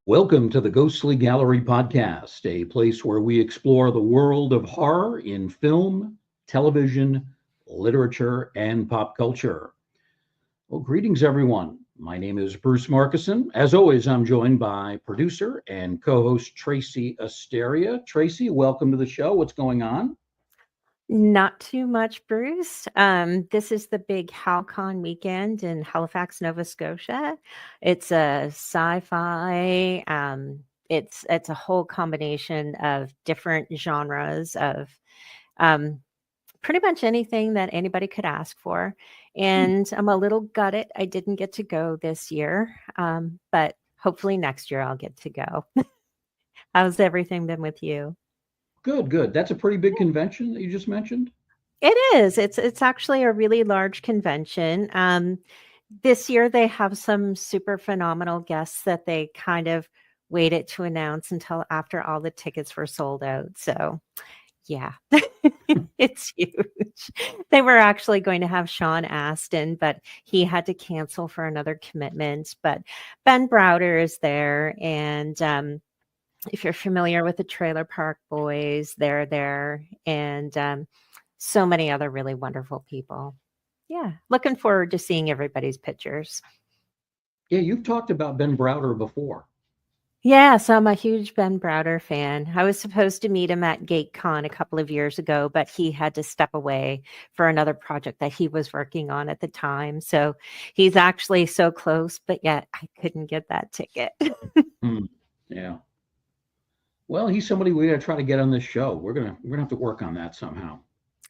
Welcome to the Ghostly Gallery podcast, a place where we explore the world of horror in film, television, literature, and pop culture. Well, greetings, everyone. My name is Bruce Markison. As always, I'm joined by producer and co host Tracy Asteria. Tracy, welcome to the show. What's going on? Not too much, Bruce. This is the big HowlCon weekend in Halifax, Nova Scotia. It's a sci-fi. It's a whole combination of different genres of um, pretty much anything that anybody could ask for. And I'm a little gutted I didn't get to go this year, but hopefully next year I'll get to go. How's everything been with you? Good, good. That's a pretty big convention that you just mentioned. It is. It's actually a really large convention. This year they have some super phenomenal guests that they kind of waited to announce until after all the tickets were sold out. So, yeah, it's huge. They were actually going to have Sean Astin, but he had to cancel for another commitment. But Ben Browder is there, and if you're familiar with the Trailer Park Boys, they're there, and so many other really wonderful people. Yeah, looking forward to seeing everybody's pictures. Yeah, you've talked about Ben Browder before. Yes, I'm a huge Ben Browder fan. I was supposed to meet him at GateCon a couple of years ago, but he had to step away for another project that he was working on at the time. So he's actually so close, but yet I couldn't get that ticket. Hmm, yeah. Well, he's somebody we got to try to get on this show. We're gonna have to work on that somehow.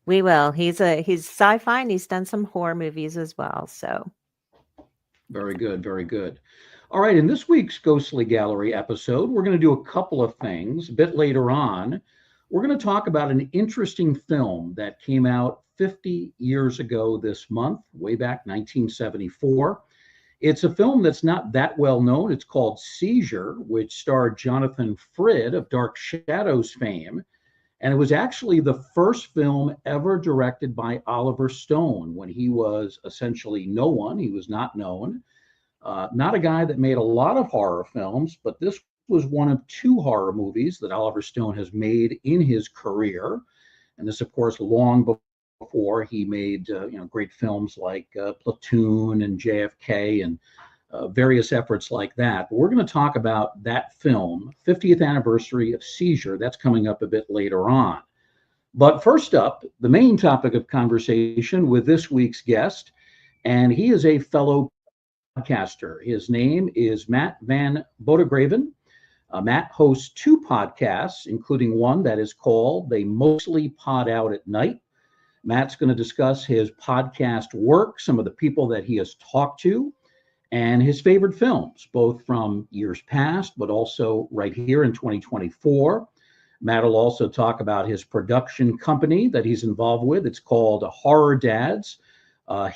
We will. He's sci-fi and he's done some horror movies as well. So Very good, very good. All right, in this week's Ghostly Gallery episode, we're going to do a couple of things. A bit later on, we're going to talk about an interesting film that came out 50 years ago this month, way back 1974. It's a film that's not that well known. It's called Seizure, which starred Jonathan Frid of Dark Shadows fame. And it was actually the first film ever directed by Oliver Stone when he was essentially no one. He was not known. Not a guy that made a lot of horror films, but this was one of two horror movies that Oliver Stone has made in his career. And this, of course, long before he made great films like Platoon and JFK and various efforts like that. But we're going to talk about that film, 50th anniversary of Seizure. That's coming up a bit later on. But first up, the main topic of conversation with this week's guest, and he is a fellow podcaster. His name is Matt Van Bodegraven. Matt hosts two podcasts, including one that is called They Mostly Pod Out at Night. Matt's going to discuss his podcast work, some of the people that he has talked to, and his favorite films, both from years past, but also right here in 2024. Matt will also talk about his production company that he's involved with. It's called Horror Dadz.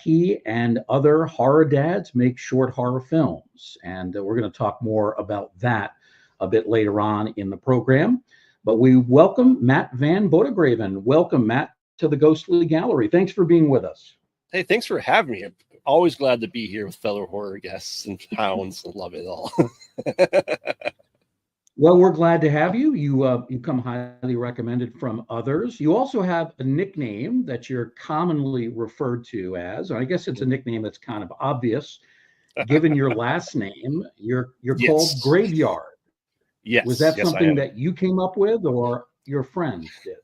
He and other horror dads make short horror films, and we're going to talk more about that a bit later on in the program. But we welcome Matt Van Bodegraven. Welcome, Matt, to the Ghostly Gallery. Thanks for being with us. Hey, thanks for having me. I'm always glad to be here with fellow horror guests and hounds. Love it all. Well, we're glad to have you. You come highly recommended from others. You also have a nickname that you're commonly referred to as. I guess it's a nickname that's kind of obvious, given your last name. You're called Graveyard. Yes. Was that something that you came up with, or your friends did?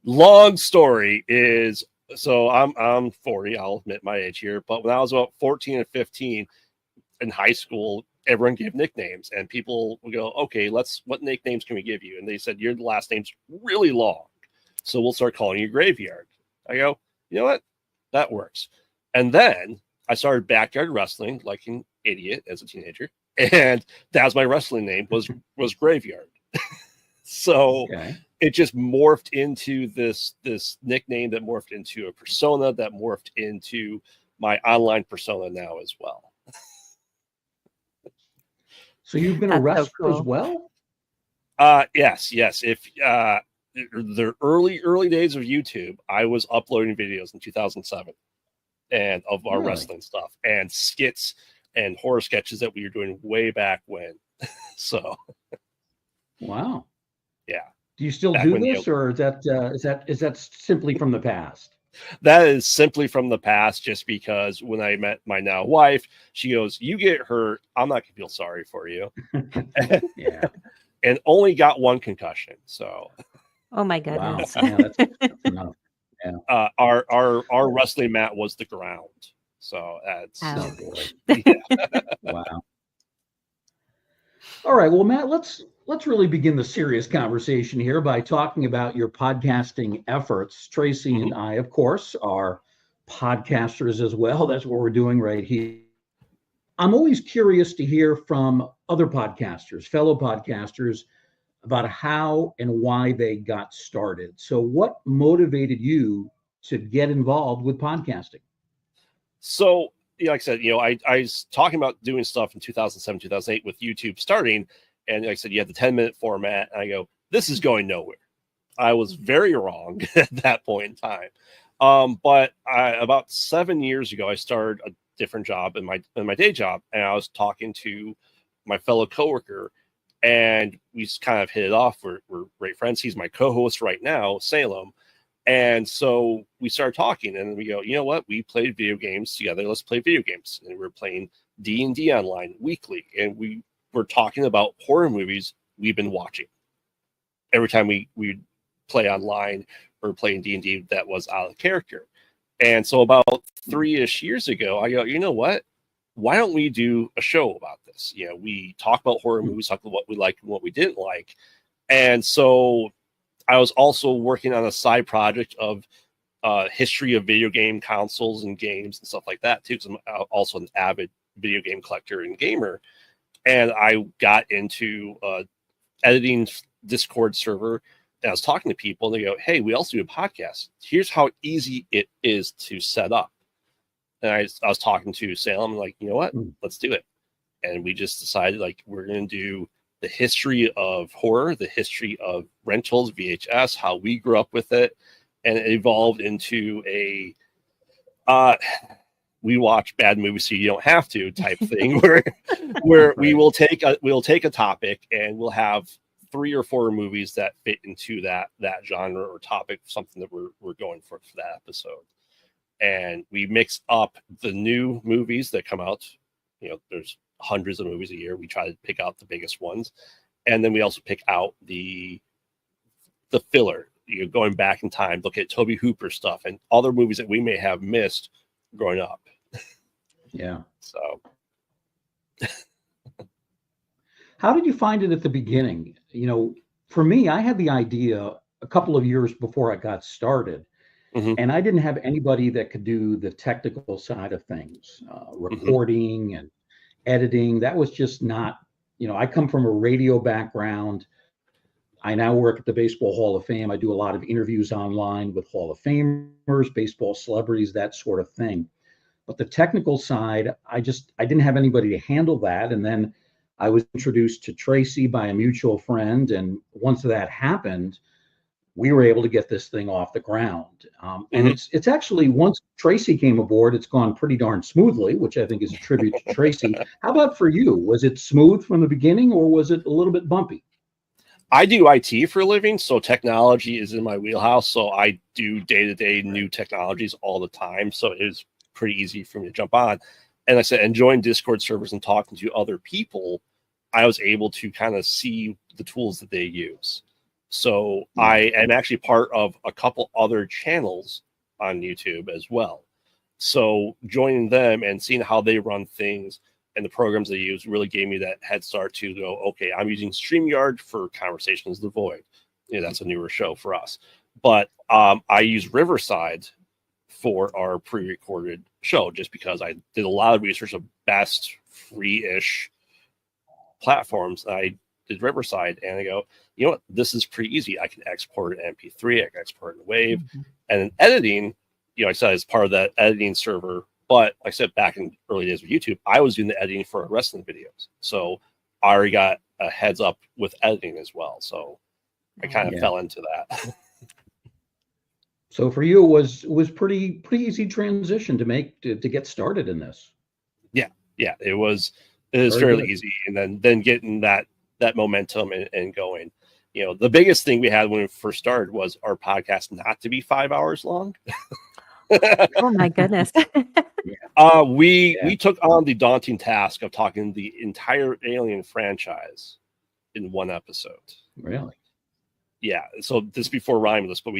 Long story is, so I'm 40. I'll admit my age here. But when I was about 14 and 15 in high school, everyone gave nicknames, and people would go, okay, what nicknames can we give you? And they said, your last name's really long, so we'll start calling you Graveyard. I go, you know what? That works. And then I started backyard wrestling like an idiot as a teenager. And that was my wrestling name was Graveyard. So it just morphed into this nickname that morphed into a persona that morphed into my online persona now as well. So you've been a wrestler as well? Yes. If the early days of YouTube, I was uploading videos in 2007 and of our wrestling stuff and skits and horror sketches that we were doing way back when. So, Wow. yeah. Do you still Back do when this, or is that simply from the past? that is simply from the past, just because when I met my now wife, she goes, "You get hurt, I'm not gonna feel sorry for you." Yeah. And only got one concussion. So Oh my Wow. goodness. Yeah, that's enough. Yeah. our wrestling mat was the ground. So that's Oh boy. yeah. Wow. All right. Well, Matt, let's really begin the serious conversation here by talking about your podcasting efforts. Tracy Mhm. and I, of course, are podcasters as well. That's what we're doing right here. I'm always curious to hear from other podcasters, fellow podcasters, about how and why they got started. So, what motivated you to get involved with podcasting? So yeah, like I said, I was talking about doing stuff in 2007, 2008 with YouTube starting, and like I said, you had the 10-minute format, and I go, this is going nowhere. I was very wrong at that point in time. But about 7 years ago, I started a different job in my day job, and I was talking to my fellow coworker, and we just kind of hit it off. We're great friends. He's my co-host right now, Salem. And so we started talking, and we go, you know what? We played video games together. Let's play video games. And we're playing D&D online weekly, and we were talking about horror movies we've been watching. Every time we play online or playing D&D that was out of character. And so about 3-ish years ago, I go, you know what? Why don't we do a show about this? We talk about horror movies, talk about what we liked and what we didn't like. And so I was also working on a side project of history of video game consoles and games and stuff like that too, because I'm also an avid video game collector and gamer. And I got into editing Discord server, and I was talking to people, and they go, hey, we also do a podcast. Here's how easy it is to set up. And I was talking to Salem, like, you know what? Let's do it. And we just decided, like, we're going to do the history of horror, the history of rentals, VHS, how we grew up with it. And it evolved into a we watch bad movies so you don't have to type thing where Right. we'll take a topic, and we'll have 3 or 4 movies that fit into that genre or topic, something that we're going for that episode. And we mix up the new movies that come out. There's hundreds of movies a year. We try to pick out the biggest ones, and then we also pick out the filler. Going back in time, look at Toby Hooper stuff and other movies that we may have missed growing up. Yeah. So, How did you find it at the beginning? For me, I had the idea a couple of years before I got started, mhm, and I didn't have anybody that could do the technical side of things, recording and editing. That was just not, I come from a radio background. I now work at the Baseball Hall of Fame. I do a lot of interviews online with Hall of Famers, baseball celebrities, that sort of thing. But the technical side, I didn't have anybody to handle that. And then I was introduced to Tracy by a mutual friend. And once that happened, we were able to get this thing off the ground. And mhm. it's actually, once Tracy came aboard, it's gone pretty darn smoothly, which I think is a tribute to Tracy. How about for you? Was it smooth from the beginning, or was it a little bit bumpy? I do IT for a living, so technology is in my wheelhouse. So I do day-to-day new technologies all the time. So it is pretty easy for me to jump on. And like I said, enjoying Discord servers and talking to other people, I was able to kind of see the tools that they use. So Yeah. I am actually part of a couple other channels on YouTube as well. So joining them and seeing how they run things and the programs they use really gave me that head start to go, okay, I'm using StreamYard for Conversations of the Void. That's a newer show for us. But I use Riverside for our pre-recorded show, just because I did a lot of research of best free-ish platforms. I did Riverside, and I go, you know what? This is pretty easy. I can export an MP3, I can export a WAV, and in editing, I said as part of that editing server. But like I said, back in early days of YouTube, I was doing the editing for wrestling videos, so I already got a heads up with editing as well. So I kind of fell into that. So for you, it was pretty easy transition to make to get started in this. Yeah, it was It is Very fairly good. easy, and then getting that momentum and going. You know, the biggest thing we had when we first started was our podcast not to be 5 hours long. Oh my goodness. We took on the daunting task of talking the entire Alien franchise in one episode. Really? Yeah. So this before Romulus, but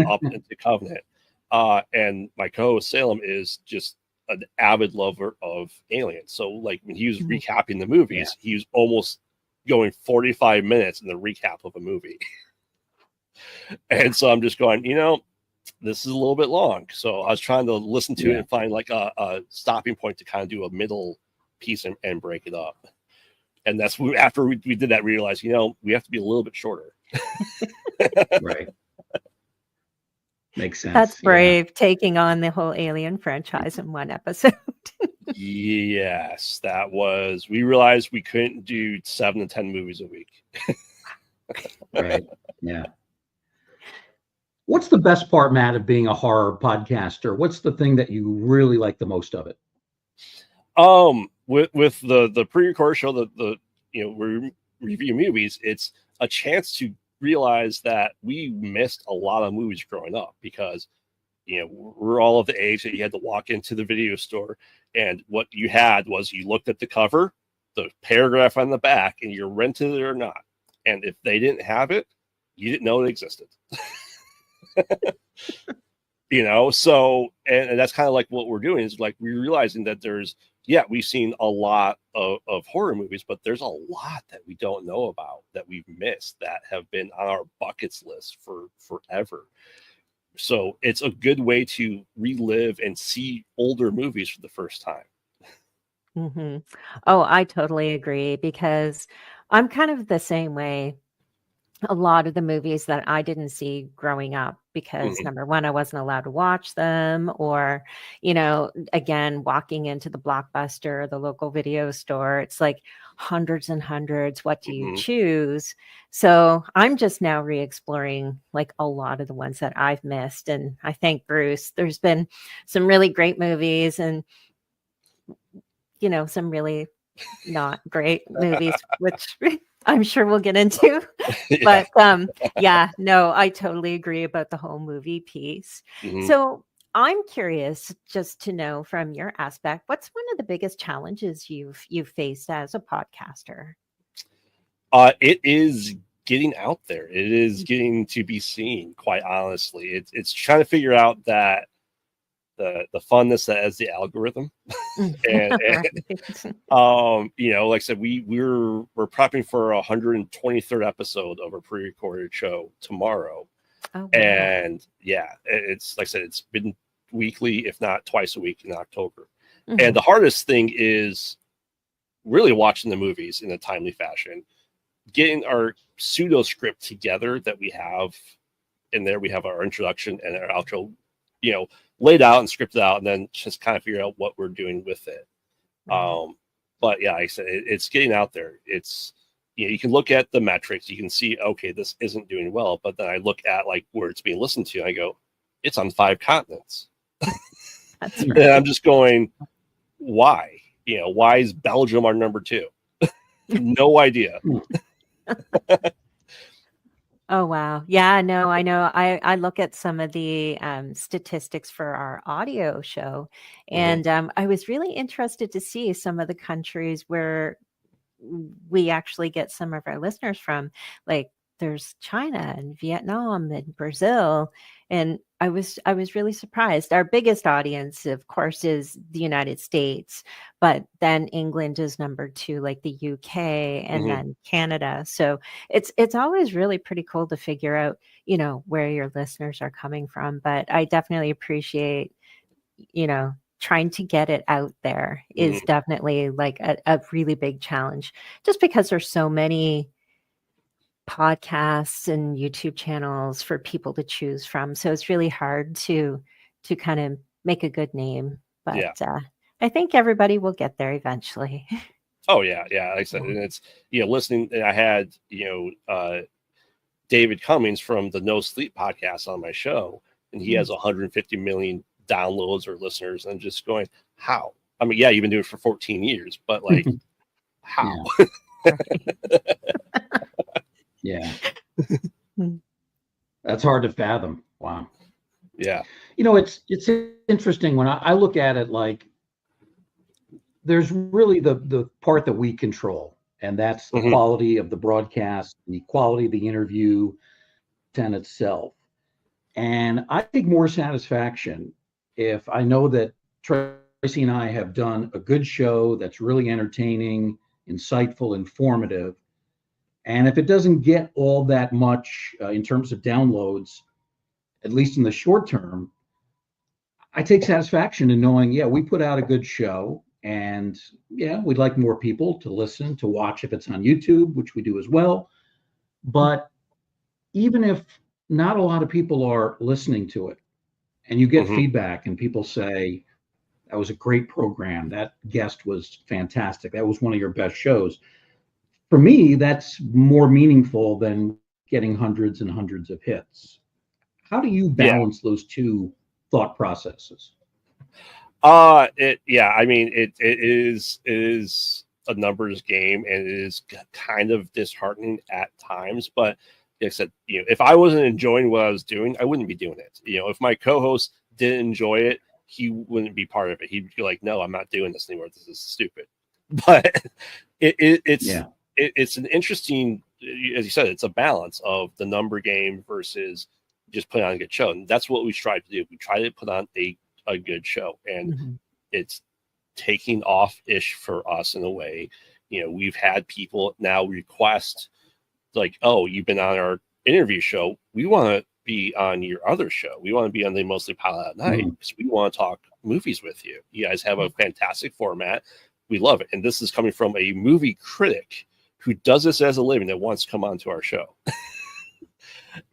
up into Covenant. And my co-host Salem is just an avid lover of Aliens. So like when he was recapping the movies, he was almost going 45 minutes in the recap of a movie. And so I'm just going, this is a little bit long. So I was trying to listen to it and find like a stopping point to kind of do a middle piece and break it up. And that's after we did that, we realized, we have to be a little bit shorter. Right. Makes sense. That's brave, taking on the whole Alien franchise in one episode. Yes, we realized we couldn't do 7 to 10 movies a week. Right. Yeah. What's the best part, Matt, of being a horror podcaster? What's the thing that you really like the most of it? With the pre-record show, we review movies, it's a chance to realize that we missed a lot of movies growing up because we're all of the age that you had to walk into the video store, and what you had was you looked at the cover, the paragraph on the back, and you rented it or not. And if they didn't have it, you didn't know it existed. So and that's kind of like what we're doing is like we're realizing that we've seen a lot of horror movies, but there's a lot that we don't know about that we've missed that have been on our buckets list for forever. So it's a good way to relive and see older movies for the first time. Mm-hmm. Oh, I totally agree because I'm kind of the same way. A lot of the movies that I didn't see growing up because number one, I wasn't allowed to watch them, or, again, walking into the Blockbuster, the local video store, it's like hundreds and hundreds. What do you choose? So I'm just now re-exploring like a lot of the ones that I've missed. And I thank Bruce. There's been some really great movies and, some really not great movies, which I'm sure we'll get into. But I totally agree about the whole movie piece. So I'm curious just to know from your aspect, what's one of the biggest challenges you've faced as a podcaster? It is getting out there. It is getting to be seen, quite honestly. It's trying to figure out that the funness that is the algorithm. and like I said, we're prepping for 123rd episode of a pre-recorded show tomorrow. Oh, wow. And it's like I said, it's been weekly, if not twice a week in October. And the hardest thing is really watching the movies in a timely fashion, getting our pseudo script together that we have in there. We have our introduction and our outro, laid out and scripted out, and then just kind of figure out what we're doing with it. But like I said, it's getting out there. It's, you can look at the metrics, you can see, okay, this isn't doing well. But then I look at like where it's being listened to, and I go, it's on 5 continents. That's right. And I'm just going, why? Why is Belgium our number 2? No idea. Oh, wow. Yeah, no, I know. I look at some of the statistics for our audio show, and I was really interested to see some of the countries where we actually get some of our listeners from. Like there's China and Vietnam and Brazil. And I was really surprised. Our biggest audience, of course, is the United States, but then England is number 2, like the UK, and then Canada. So it's always really pretty cool to figure out, where your listeners are coming from. But I definitely appreciate, trying to get it out there is definitely like a really big challenge, just because there's so many podcasts and YouTube channels for people to choose from. So it's really hard to kind of make a good name, but I think everybody will get there eventually. Oh yeah. Like I said, and it's, listening, I had, David Cummings from the No Sleep podcast on my show, and he has 150 million downloads or listeners. And I'm just going, how? I mean, you've been doing it for 14 years, but like, How? Yeah. That's hard to fathom. Wow. Yeah. It's interesting when I look at it, like there's really the part that we control, and that's the Mhm. quality of the broadcast, the quality of the interview and itself. And I take more satisfaction if I know that Tracy and I have done a good show that's really entertaining, insightful, informative. And if it doesn't get all that much in terms of downloads, at least in the short term, I take satisfaction in knowing, yeah, we put out a good show. And yeah, we'd like more people to listen, to watch if it's on YouTube, which we do as well. But even if not a lot of people are listening to it, and you get Mhm. feedback and people say, that was a great program, that guest was fantastic, that was one of your best shows. For me, that's more meaningful than getting hundreds and hundreds of hits. How do you Yeah. balance those two thought processes? I mean, it is a numbers game, and it is kind of disheartening at times. But like I said, if I wasn't enjoying what I was doing, I wouldn't be doing it. If my co-host didn't enjoy it, he wouldn't be part of it. He'd be like, "No, I'm not doing this anymore. This is stupid." But Yeah. it's an interesting, as you said, it's a balance of the number game versus just putting on a good show, and that's what we strive to do. We try to put on a good show, and it's taking off ish for us in a way. We've had people now request, like, "Oh, you've been on our interview show, we want to be on your other show, we want to be on the Mostly Pilot at Night, because we want to talk movies with you. You guys have a fantastic format, we love it." And this is coming from a movie critic who does this as a living, that wants to come on to our show.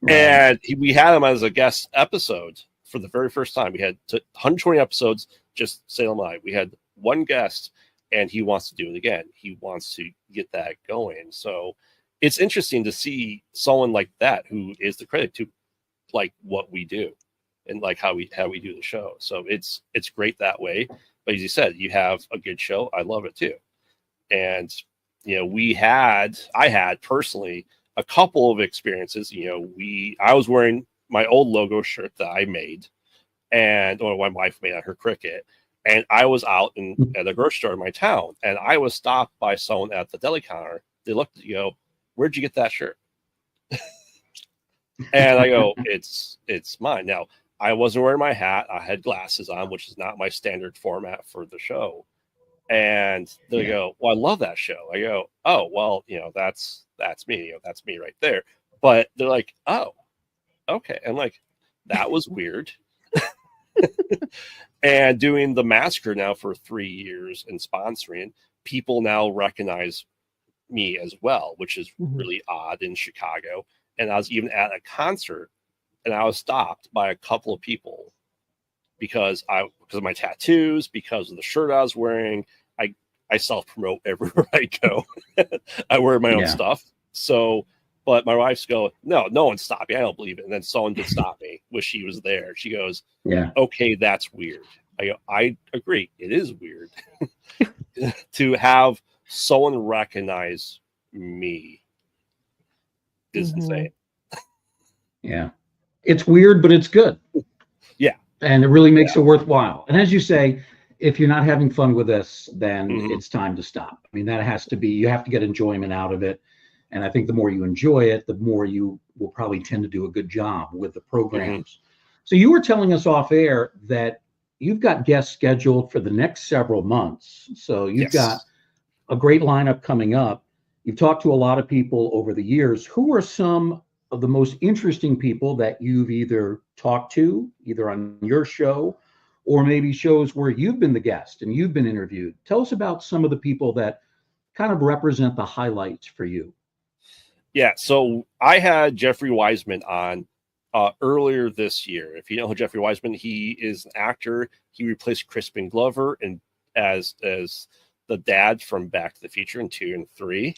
Right. And we had him as a guest episode for the very first time. We had 120 episodes, just Salem and I. We had one guest, and he wants to do it again. He wants to get that going. So it's interesting to see someone like that, who is the critic, to like what we do and like how we do the show. So it's great that way. But as you said, you have a good show. I love it too. And I had personally a couple of experiences. I was wearing my old logo shirt that I made, or my wife made on her Cricket, and I was out at a grocery store in my town, and I was stopped by someone at the deli counter. They looked at you, go, "Where'd you get that shirt?" And I go, it's mine. Now, I wasn't wearing my hat. I had glasses on, which is not my standard format for the show. And they go, "Well, I love that show." I go, "Oh, well, that's me. That's me right there." But they're like, "Oh, okay." And like, that was weird. And doing the Massacre now for 3 years and sponsoring, people now recognize me as well, which is really odd in Chicago. And I was even at a concert, and I was stopped by a couple of people because of my tattoos, because of the shirt I was wearing. I self-promote everywhere I go. I wear my own stuff. So, but my wife's go, "No one stopped me. I don't believe it." And then someone did stop me, wish she was there. She goes, "Okay, that's weird." I go, "I agree. It is weird." To have someone recognize me is insane. Yeah. It's weird, but it's good. Yeah. And it really makes it worthwhile. And as you say, if you're not having fun with this, then it's time to stop. I mean, that has to be, you have to get enjoyment out of it. And I think the more you enjoy it, the more you will probably tend to do a good job with the programs. So you were telling us off air that you've got guests scheduled for the next several months. So you've got a great lineup coming up. You've talked to a lot of people over the years. Who are some of the most interesting people that you've either talked to, either on your show, or maybe shows where you've been the guest and you've been interviewed? Tell us about some of the people that kind of represent the highlights for you. Yeah, so I had Jeffrey Wiseman on earlier this year. If you know who Jeffrey Wiseman, he is an actor. He replaced Crispin Glover as the dad from Back to the Future in 2 and 3.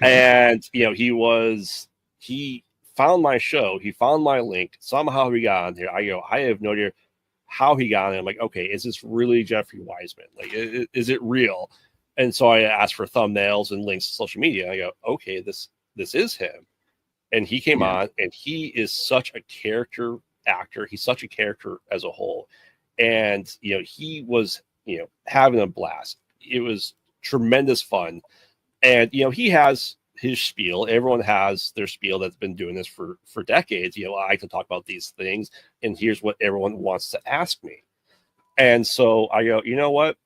And he found my show, he found my link, somehow he got on here. I have no idea how he got on it. I'm like, okay, is this really Jeffrey Wiseman? Like, is it real? And so I asked for thumbnails and links to social media. I go, okay, this is him. And he came on, and he is such a character actor. He's such a character as a whole. And, he was, having a blast. It was tremendous fun. And, he has his spiel. Everyone has their spiel that's been doing this for decades. I can talk about these things, and here's what everyone wants to ask me. And so I go, you know what?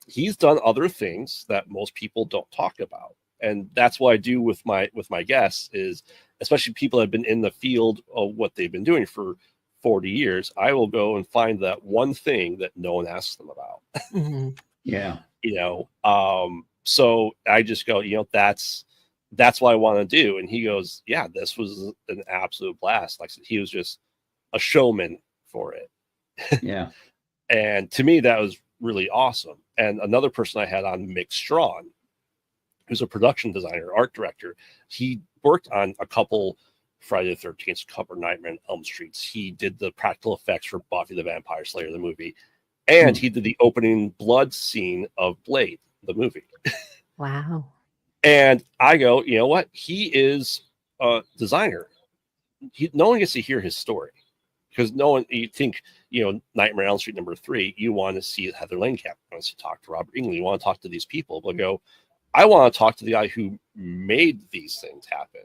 He's done other things that most people don't talk about. And that's what I do with my guests, is especially people that have been in the field of what they've been doing for 40 years. I will go and find that one thing that no one asks them about. Mm-hmm. Yeah. So I just go, that's what I want to do. And he goes, yeah, this was an absolute blast. Like I said, he was just a showman for it. Yeah. And to me, that was really awesome. And another person I had on, Mick Strawn, who's a production designer, art director. He worked on a couple Friday the 13th, couple Nightmare on Elm Streets. He did the practical effects for Buffy the Vampire Slayer, the movie. And he did the opening blood scene of Blade, the movie. Wow. And I go, you know what? He is a designer. No one gets to hear his story, because no one, you think, Nightmare on Elm Street #3, you want to see Heather Langenkamp, you want to talk to Robert Englund, you want to talk to these people, but go, I want to talk to the guy who made these things happen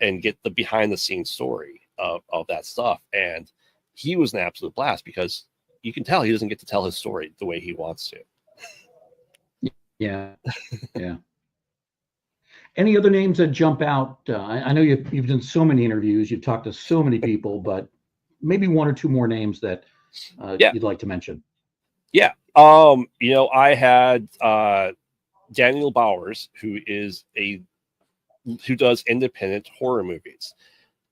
and get the behind the scenes story of that stuff. And he was an absolute blast, because you can tell he doesn't get to tell his story the way he wants to. Yeah. Yeah. Any other names that jump out? I know you've done so many interviews, you've talked to so many people, but maybe one or two more names that you'd like to mention. Yeah. I had Daniel Bowers, who does independent horror movies,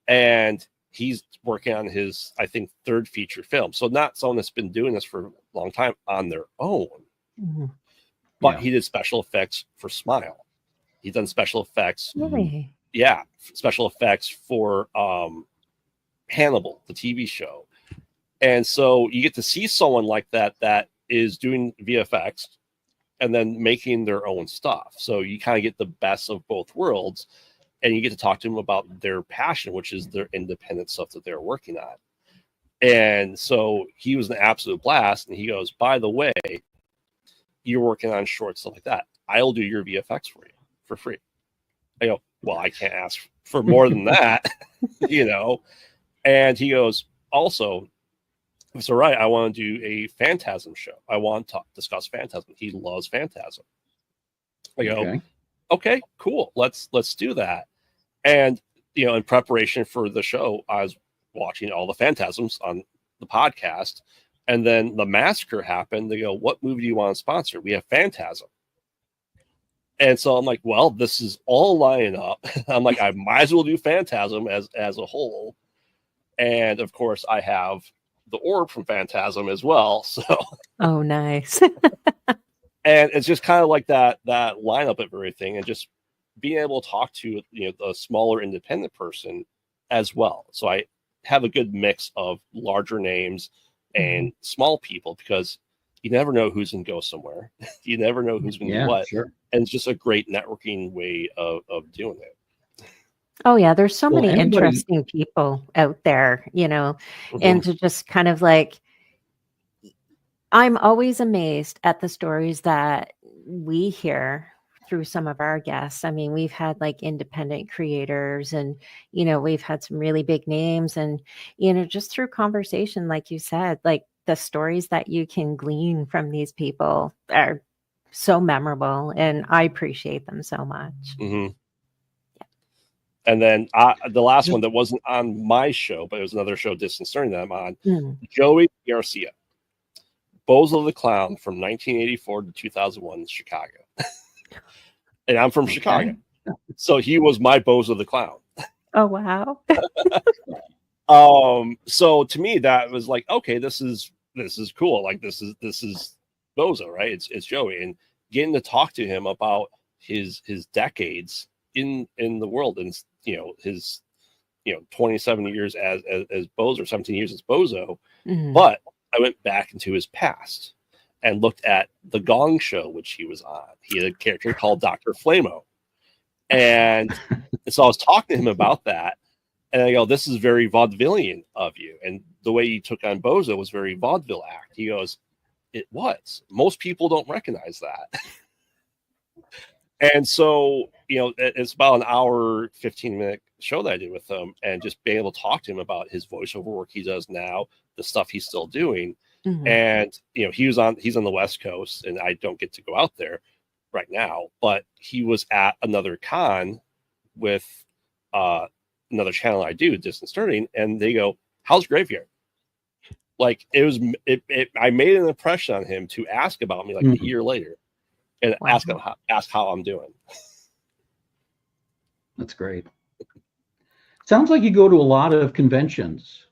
and he's working on his, I think, third feature film. So not someone that's been doing this for a long time on their own, but he did special effects for Smile. He's done special effects. Really? Yeah. Special effects for Hannibal, the TV show. And so you get to see someone like that is doing VFX and then making their own stuff. So you kind of get the best of both worlds, and you get to talk to them about their passion, which is their independent stuff that they're working on. And so he was an absolute blast. And he goes, by the way, you're working on short stuff like that. I'll do your VFX for you for free. I go, well, I can't ask for more than that, And he goes, also, it's all right, I want to do a Phantasm show. I want to discuss Phantasm. He loves Phantasm. I go, okay, cool. Let's do that. And, in preparation for the show, I was watching all the Phantasms on the podcast. And then the massacre happened. They go, what movie do you want to sponsor? We have Phantasm. And so I'm like, well, this is all lining up. I'm like, I might as well do Phantasm as a whole. And of course, I have the orb from Phantasm as well. So, oh, nice. And it's just kind of like that lineup of everything, and just being able to talk to a smaller independent person as well. So I have a good mix of larger names and small people, because you never know who's going to go somewhere. You never know who's going to do what. Sure. And it's just a great networking way of doing it. Oh, yeah. There's so many interesting people out there, and to just kind of like, I'm always amazed at the stories that we hear through some of our guests. I mean, we've had like independent creators, and, we've had some really big names, and, just through conversation, like you said, like the stories that you can glean from these people are so memorable, and I appreciate them so much. Mm-hmm. And then the last one that wasn't on my show, but it was another show distant starting that I'm on, Joey Garcia, Bozo the Clown from 1984 to 2001 in Chicago. And I'm from Chicago. So he was my Bozo the Clown. Oh, wow. So to me, that was like, okay, this is cool. Like this is Bozo, right? It's Joey, and getting to talk to him about his decades in the world, and his 27 years as Bozo, or 17 years as Bozo. But I went back into his past, and looked at the Gong Show, which he was on. He had a character called Dr. Flamo. And so I was talking to him about that. And I go, this is very vaudevillian of you. And the way you took on Bozo was very vaudeville act. He goes, it was. Most people don't recognize that. And so, it's about an hour, 15-minute show that I did with him, and just being able to talk to him about his voiceover work he does now, the stuff he's still doing. Mhm. And, he's on the West Coast, and I don't get to go out there right now, but he was at another con with another channel I do, Distant Sterling, and they go, how's Graveyard? Like, I made an impression on him to ask about me like a year later, and Wow. ask how I'm doing. That's great. Sounds like you go to a lot of conventions.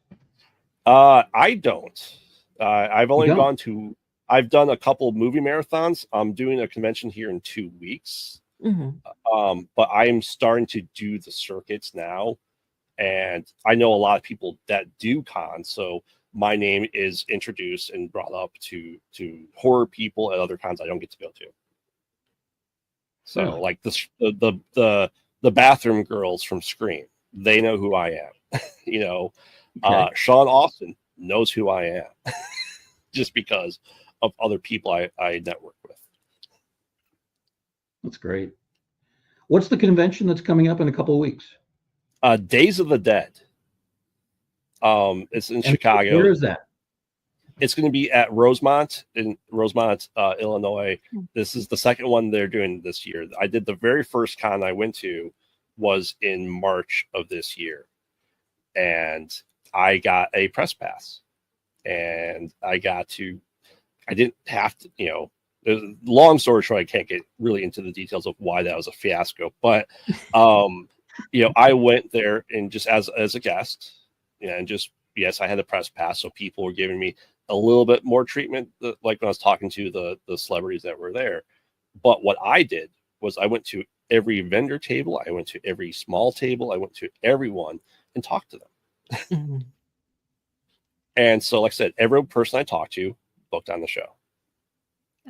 I don't. I've only don't? gone to. I've done a couple of movie marathons. I'm doing a convention here in 2 weeks. Mhm. But I'm starting to do the circuits now, and I know a lot of people that do cons, so my name is introduced and brought up to horror people at other cons I don't get to go to. So, Really? like the bathroom girls from Scream, they know who I am. Okay. Sean Austin knows who I am, just because of other people I network with. That's great. What's the convention that's coming up in a couple of weeks? Days of the Dead. It's in And Chicago. where is that? It's going to be at Rosemont in Rosemont, Illinois. This is the second one they're doing this year. I did the very first con I went to was in March of this year, and I got a press pass, and I didn't have to, long story short, I can't get really into the details of why that was a fiasco, but I went there and just as a guest, and just, yes, I had a press pass, so people were giving me a little bit more treatment, like when I was talking to the celebrities that were there. But what I did was I went to every vendor table, I went to every small table, I went to everyone and talked to them. Mhm. And so, like I said, every person I talked to booked on the show.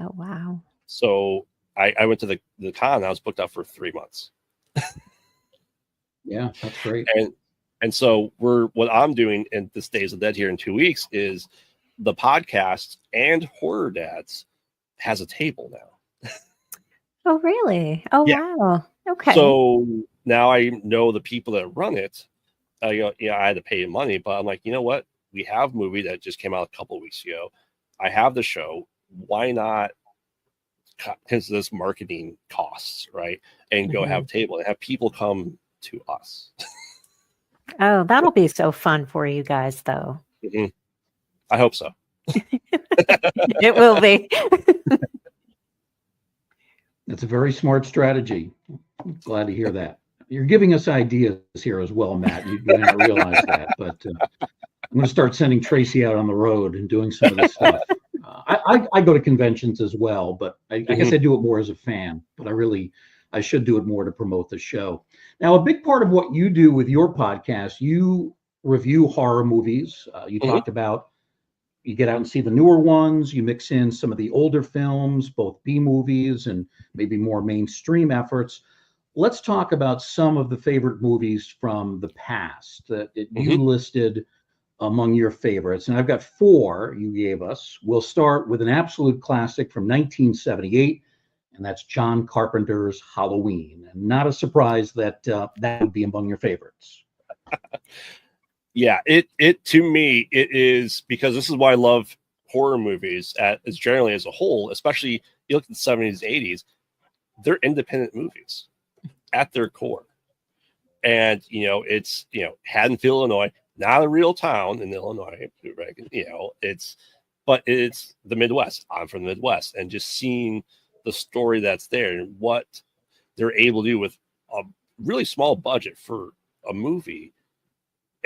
Oh, wow. So I went to the con, and I was booked out for 3 months. Yeah, that's great. And so what I'm doing in this Days of the Dead here in 2 weeks is the podcast and Horror Dads has a table now. Oh, really? Oh, Yeah. wow. Okay. So now I know the people that run it. I go, I had to pay money, but I'm like, you know what? We have a movie that just came out a couple of weeks ago. I have the show. Why not? Because this marketing costs, right? And go have a table and have people come to us. Oh, that'll be so fun for you guys, though. Mm-hmm. I hope so. It will be. That's a very smart strategy. Glad to hear that. You're giving us ideas here as well, Matt. You may not realize that, but I'm going to start sending Tracy out on the road and doing some of this stuff. I go to conventions as well, but I guess I do it more as a fan. But I should do it more to promote the show. Now, a big part of what you do with your podcast, you review horror movies. You talked about you get out and see the newer ones. You mix in some of the older films, both B movies and maybe more mainstream efforts. Let's talk about some of the favorite movies from the past that you listed among your favorites. And I've got 4 you gave us. We'll start with an absolute classic from 1978, and that's John Carpenter's Halloween. And not a surprise that that would be among your favorites. Yeah, it to me, it is, because this is why I love horror movies as generally as a whole, especially you look at the 70s, 80s, they're independent movies at their core. And, it's, Haddonfield, Illinois, not a real town in Illinois, but it's the Midwest. I'm from the Midwest, and just seeing the story that's there and what they're able to do with a really small budget for a movie.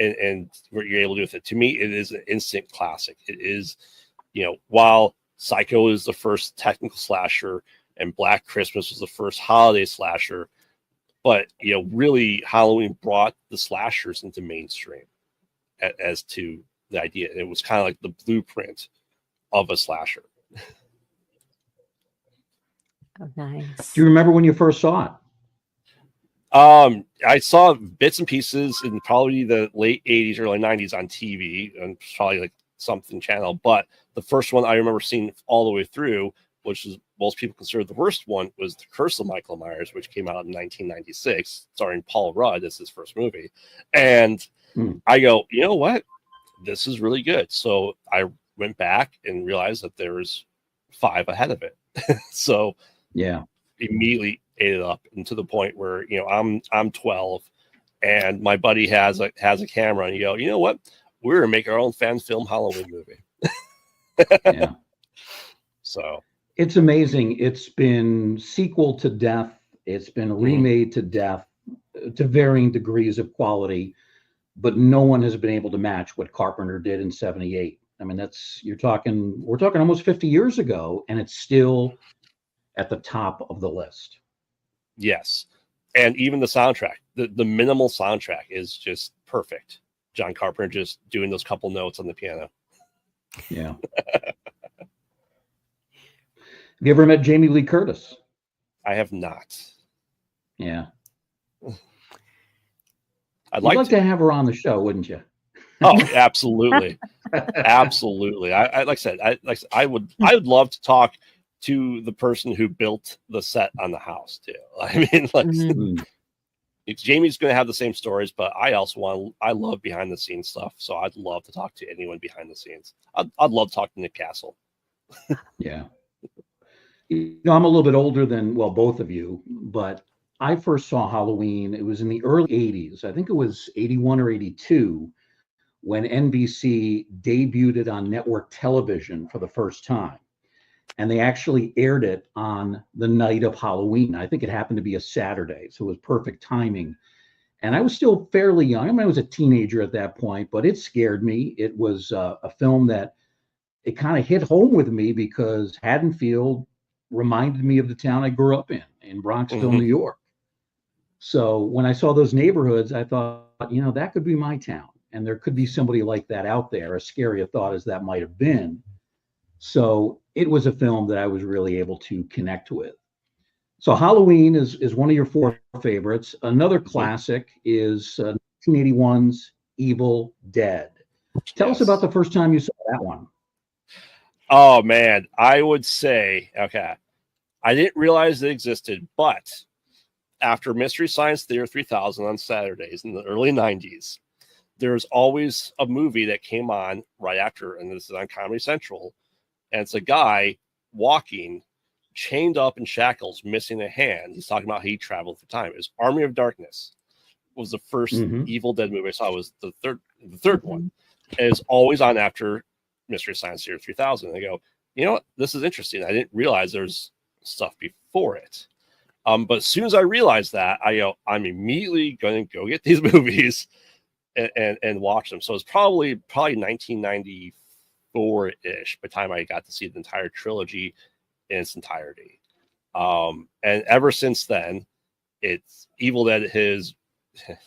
And what you're able to do with it, to me, it is an instant classic. It is, while Psycho is the first technical slasher and Black Christmas was the first holiday slasher, but really Halloween brought the slashers into mainstream as to the idea. And it was kind of like the blueprint of a slasher. Oh, nice. Do you remember when you first saw it? I saw bits and pieces in probably the late 80s, early 90s on TV, and probably like something channel. But the first one I remember seeing all the way through, which is most people consider the worst one, was The Curse of Michael Myers, which came out in 1996, starring Paul Rudd as his first movie. And I go, you know what? This is really good. So I went back and realized that there was 5 ahead of it. So yeah, immediately ate it up, and to the point where, you know, I'm 12 and my buddy has a camera, and you go, you know what? We're gonna make our own fan film Halloween movie. yeah. So It's amazing. It's been sequel to death. It's been remade to death to varying degrees of quality, but no one has been able to match what Carpenter did in 78. I mean, we're talking almost 50 years ago, and it's still at the top of the list. yes. And even the soundtrack, the minimal soundtrack is just perfect. John Carpenter just doing those couple notes on the piano. Yeah. Have you ever met Jamie Lee Curtis? I have not. Yeah. I'd You'd like to have her on the show, wouldn't you? Oh, absolutely. Absolutely. I like I said, I would love to talk to the person who built the set on the house too. I mean, like, Jamie's going to have the same stories, but I love behind the scenes stuff. So I'd love to talk to anyone behind the scenes. I'd love to talk to Nick Castle. Yeah. You know, I'm a little bit older than, well, both of you, but I first saw Halloween. It was in the early 80s. I think it was 81 or 82 when NBC debuted it on network television for the first time. And they actually aired it on the night of Halloween. I think it happened to be a Saturday, so it was perfect timing. And I was still fairly young. I mean, I was a teenager at that point, but it scared me. It was a film that it kind of hit home with me because Haddonfield reminded me of the town I grew up in Bronxville, New York. So when I saw those neighborhoods, I thought, you know, that could be my town. And there could be somebody like that out there, as scary a thought as that might have been. So it was a film that I was really able to connect with. So Halloween is one of your 4 favorites. Another classic is 1981's Evil Dead. Tell us about the first time you saw that one. Oh, man. I would say, okay, I didn't realize it existed, but after Mystery Science Theater 3000 on Saturdays in the early 90s, there's always a movie that came on right after, and this is on Comedy Central, and it's a guy walking, chained up in shackles, missing a hand. He's talking about how he traveled through time. It was Army of Darkness. It was the first Evil Dead movie I saw. It was the third one. And it's always on after Mystery Science Theater 3000. And I go, you know what? This is interesting. I didn't realize there's stuff before it. But as soon as I realized that, I go, I'm immediately going to go get these movies and watch them. So it's probably 1994-ish by the time I got to see the entire trilogy in its entirety. And ever since then, it's Evil Dead.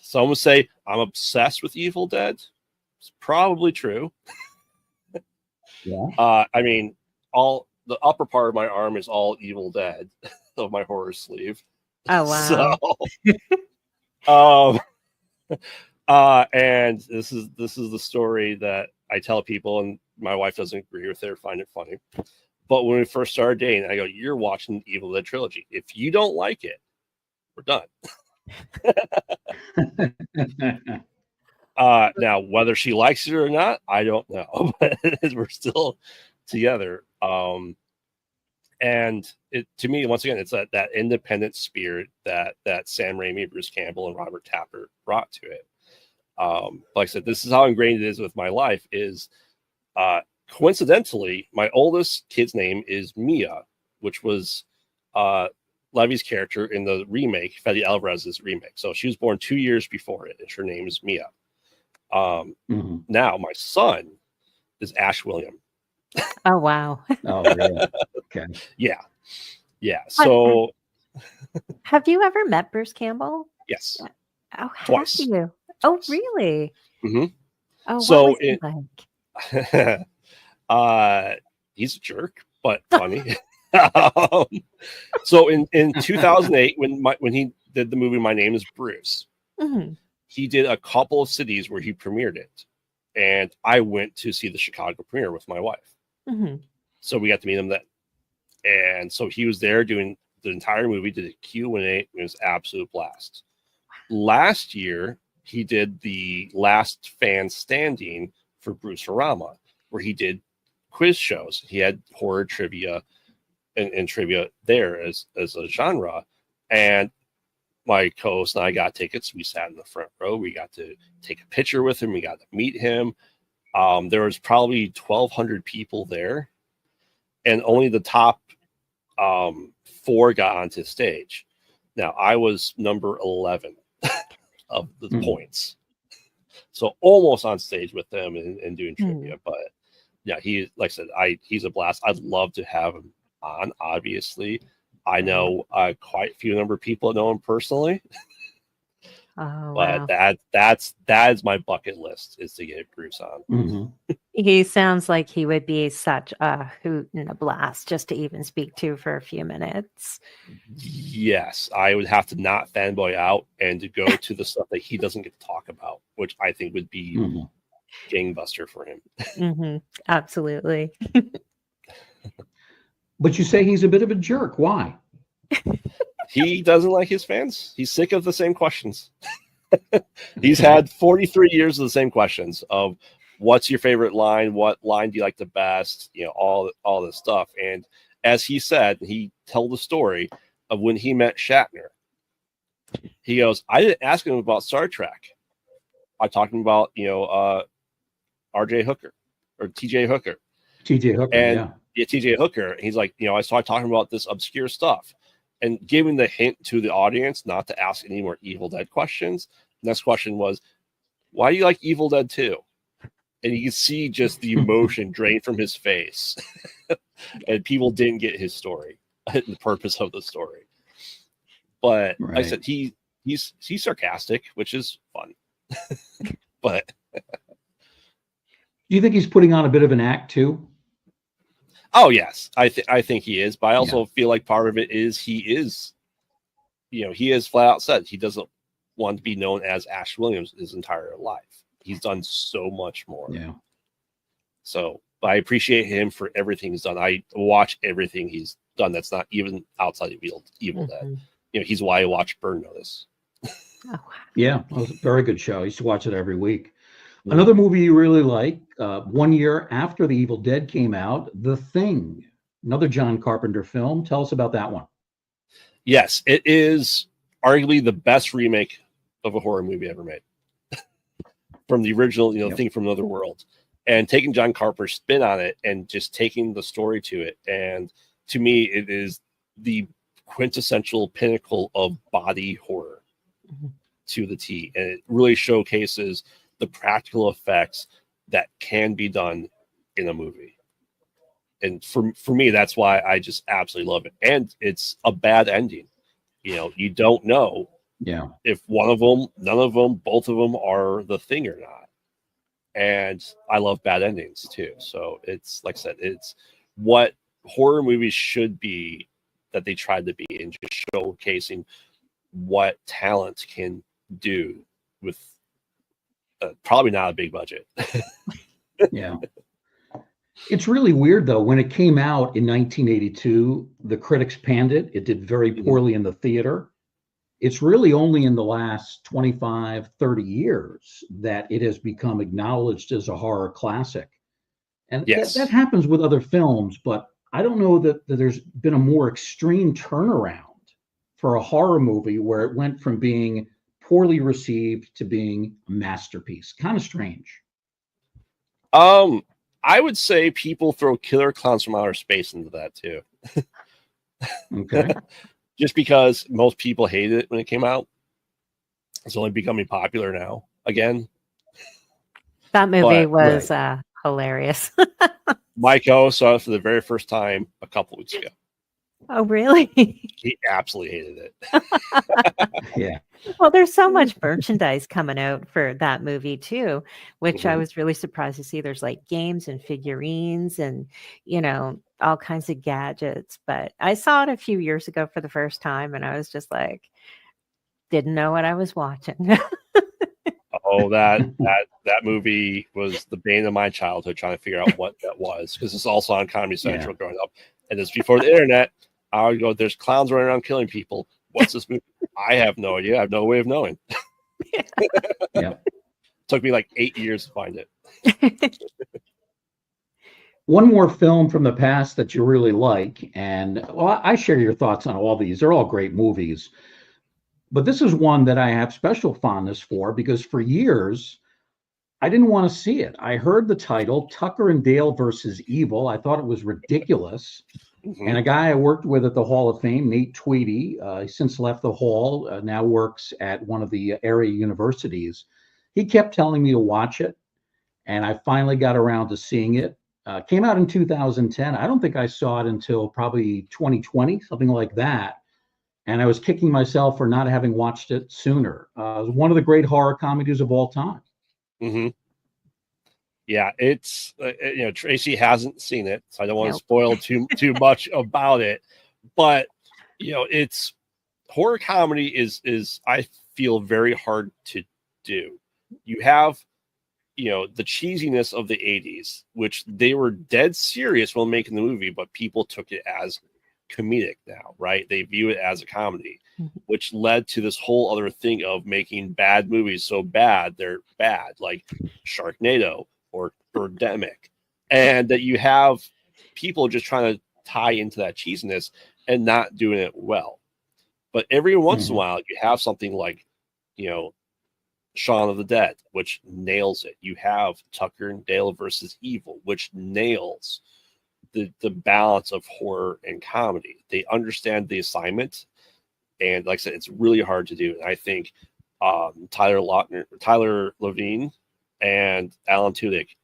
Some would say I'm obsessed with Evil Dead. It's probably true. Yeah. I mean, all the upper part of my arm is all Evil Dead of my horror sleeve. Oh wow! So, and this is the story that I tell people, and my wife doesn't agree with it or find it funny. But when we first started dating, I go, "You're watching the Evil Dead trilogy. If you don't like it, we're done." Now, whether she likes it or not, I don't know. But we're still together. And it, to me, once again, it's that independent spirit that Sam Raimi, Bruce Campbell, and Robert Tapert brought to it. Like I said, this is how ingrained it is with my life. Is coincidentally, my oldest kid's name is Mia, which was Levy's character in the remake, Fede Alvarez's remake. So she was born 2 years before it, and her name is Mia. Now my son is Ash William. Oh wow! Oh really? Okay. Yeah. So, have you ever met Bruce Campbell? Yes. Oh, twice. Have you? Oh, really? Oh, so what was he like? He's a jerk, but funny. So in 2008, when he did the movie My Name is Bruce, he did a couple of cities where he premiered it, and I went to see the Chicago premiere with my wife. So we got to meet him then, and so he was there doing the entire movie, did a Q&A. It was absolute blast. Last year, he did the last fan standing for Bruce Harama, where he did quiz shows. He had horror trivia and trivia there as a genre. And my co-host and I got tickets. We sat in the front row. We got to take a picture with him. We got to meet him. There was probably 1,200 people there, and only the top 4 got onto stage. Now, I was number 11 of the points. So almost on stage with them and doing trivia. But yeah, he, like I said, he's a blast. I'd love to have him on, obviously. I know quite a few number of people that know him personally. Oh, but wow. that is my bucket list, is to get Bruce on. He sounds like he would be such a hoot and a blast just to even speak to for a few minutes. Yes, I would have to not fanboy out and to go to the stuff that he doesn't get to talk about, which I think would be gangbuster for him. Absolutely. But you say he's a bit of a jerk. Why? He doesn't like his fans. He's sick of the same questions. He's had 43 years of the same questions of what's your favorite line? What line do you like the best? You know, all this stuff. And as he said, he told the story of when he met Shatner. He goes, I didn't ask him about Star Trek. I talked to him about, R.J. Hooker or T.J. Hooker. T.J. Hooker, and T.J. Hooker. He's like, I started talking about this obscure stuff and giving the hint to the audience not to ask any more Evil Dead questions. Next question was, why do you like Evil Dead 2? And you can see just the emotion drain from his face. And people didn't get his story, the purpose of the story. But like I said, he's sarcastic, which is fun. But do you think he's putting on a bit of an act too? Oh yes, I think he is, but I also feel like part of it is he has flat out said he doesn't want to be known as Ash Williams his entire life. He's done so much more. Yeah. So I appreciate him for everything he's done. I watch everything he's done that's not even outside of Evil Dead. He's why I watch Burn Notice. Yeah, it was a very good show. I used to watch it every week. Another movie you really like, 1 year after The Evil Dead came out, The Thing, another John Carpenter film. Tell us about that one. Yes, it is arguably the best remake of a horror movie ever made. From the original, Thing from Another World. And taking John Carpenter's spin on it and just taking the story to it. And to me, it is the quintessential pinnacle of body horror to the T. And it really showcases the practical effects that can be done in a movie. And for me, that's why I just absolutely love it. And it's a bad ending. You don't know if one of them, none of them, both of them are the thing or not. And I love bad endings too. So it's, like I said, it's what horror movies should be, that they tried to be, and just showcasing what talent can do with probably not a big budget. Yeah. It's really weird, though. When it came out in 1982, the critics panned it. It did very poorly in the theater. It's really only in the last 25, 30 years that it has become acknowledged as a horror classic. And that happens with other films, but I don't know that there's been a more extreme turnaround for a horror movie where it went from being poorly received to being a masterpiece. Kind of strange. I would say people throw Killer Clowns from Outer Space into that too. Okay. Just because most people hated it when it came out. It's only becoming popular now again. That movie was hilarious. Mike-O saw it for the very first time a couple weeks ago. Oh, really? He absolutely hated it. Yeah. Well, there's so much merchandise coming out for that movie too, which I was really surprised to see. There's like games and figurines and, all kinds of gadgets. But I saw it a few years ago for the first time, and I was just like, didn't know what I was watching. Oh, that movie was the bane of my childhood, trying to figure out what that was, because it's also on Comedy Central growing up. And it's before the internet. I would go, there's clowns running around killing people. What's this movie? I have no idea. I have no way of knowing. Yeah. Took me like 8 years to find it. One more film from the past that you really like, and well, I share your thoughts on all these. They're all great movies. But this is one that I have special fondness for because for years I didn't want to see it. I heard the title, Tucker and Dale versus Evil. I thought it was ridiculous. Mm-hmm. And a guy I worked with at the Hall of Fame, Nate Tweedy, since left the Hall, now works at one of the area universities. He kept telling me to watch it, and I finally got around to seeing it. Came out in 2010. I don't think I saw it until probably 2020, something like that. And I was kicking myself for not having watched it sooner. It was one of the great horror comedies of all time. Mm-hmm. Yeah, it's Tracy hasn't seen it, so I don't want to spoil too much about it. But it's horror comedy is I feel very hard to do. You have the cheesiness of the 80s, which they were dead serious while making the movie, but people took it as comedic now, right? They view it as a comedy, which led to this whole other thing of making bad movies so bad they're bad, like Sharknado or Birdemic, and that you have people just trying to tie into that cheesiness and not doing it well. But every once in a while, you have something like, Shaun of the Dead, which nails it. You have Tucker and Dale versus Evil, which nails the balance of horror and comedy. They understand the assignment, and like I said, it's really hard to do. And I think Tyler Levine and Alan Tudyk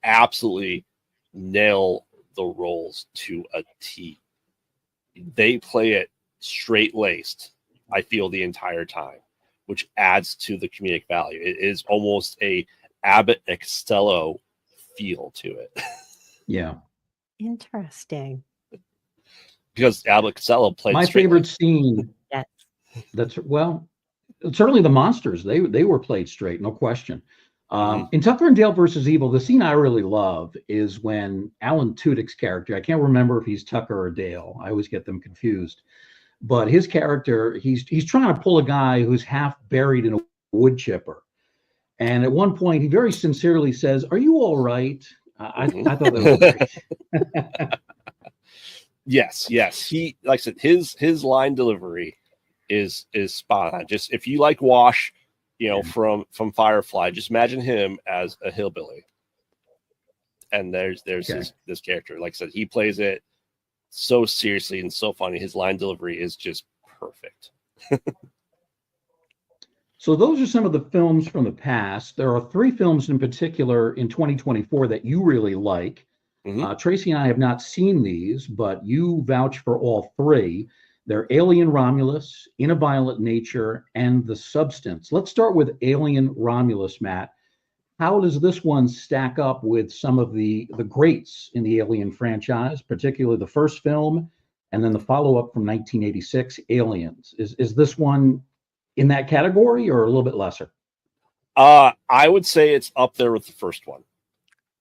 absolutely nail the roles to a T. They play it straight-laced, I feel, the entire time, which adds to the comedic value. It is almost a Abbott and Costello feel to it. Yeah. Interesting. Because Abbott Costello played my favorite scene. Yes. That's certainly the monsters. They were played straight, no question. In Tucker and Dale versus Evil, the scene I really love is when Alan Tudyk's character, I can't remember if he's Tucker or Dale. I always get them confused. But his character, he's trying to pull a guy who's half buried in a wood chipper. And at one point, he very sincerely says, "Are you all right?" I thought that was great. Yes. He, like I said, his line delivery is spot on. Just if you like Wash, from Firefly, just imagine him as a hillbilly. And there's this character. Like I said, he plays it so seriously and so funny. His line delivery is just perfect. So those are some of the films from the past. There are 3 films in particular in 2024 that you really like. Tracy and I have not seen these, but you vouch for all 3. They're Alien Romulus, In a Violent Nature, and The Substance. Let's start with Alien Romulus, Matt. How does this one stack up with some of the greats in the Alien franchise, particularly the first film and then the follow-up from 1986, Aliens? Is this one in that category or a little bit lesser? I would say it's up there with the first one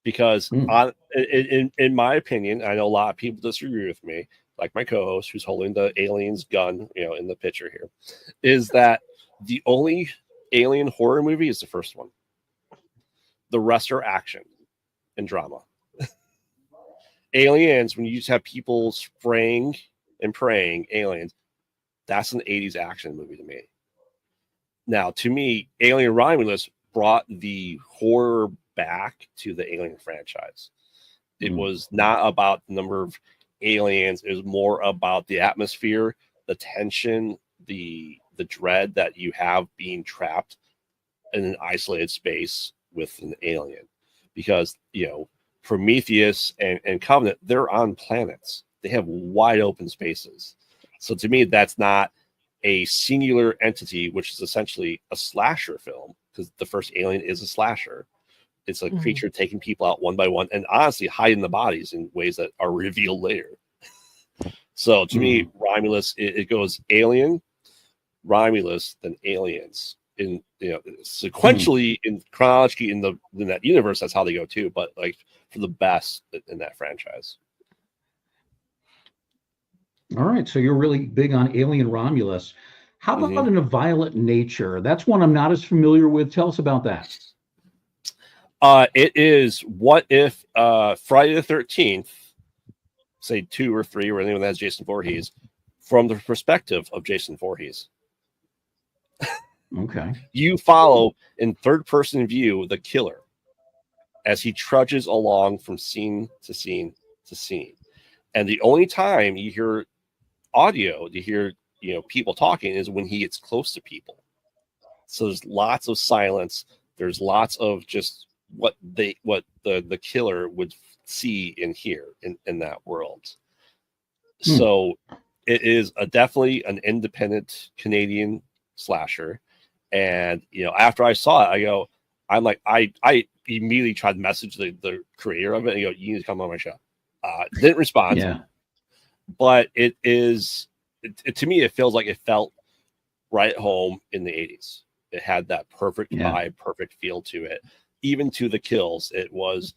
because in my opinion, I know a lot of people disagree with me, like my co-host who's holding the Aliens gun, in the picture here, is that the only Alien horror movie is the first one. The rest are action and drama. Aliens, when you just have people spraying and praying aliens, that's an 80s action movie to me. Now, to me, Alien Romulus brought the horror back to the Alien franchise. It was not about the number of aliens. It was more about the atmosphere, the tension, the dread that you have being trapped in an isolated space with an alien. Because, Prometheus and Covenant, they're on planets. They have wide open spaces. So to me, that's not a singular entity, which is essentially a slasher film, because the first Alien is a slasher. It's a creature taking people out one by one, and honestly hiding the bodies in ways that are revealed later. So to me, Romulus, it goes Alien, Romulus, then Aliens. In sequentially in chronology in that universe, that's how they go too. But like for the best in that franchise. All right, so you're really big on Alien Romulus. How about In a Violent Nature? That's one I'm not as familiar with. Tell us about that. It is what if Friday the 13th, say 2 or 3, or anyone that has Jason Voorhees, from the perspective of Jason Voorhees. Okay. You follow in third-person view the killer as he trudges along from scene to scene to scene, and the only time you hear audio, you hear people talking, is when he gets close to people. So there's lots of silence. There's lots of just what the killer would see and hear in that world. So it is definitely an independent Canadian slasher. And after I saw it, I immediately tried to message the creator of it and you need to come on my show. Didn't respond. Yeah. But it to me, it feels like it felt right at home in the 80s. It had that perfect vibe, perfect feel to it. Even to the kills, it was,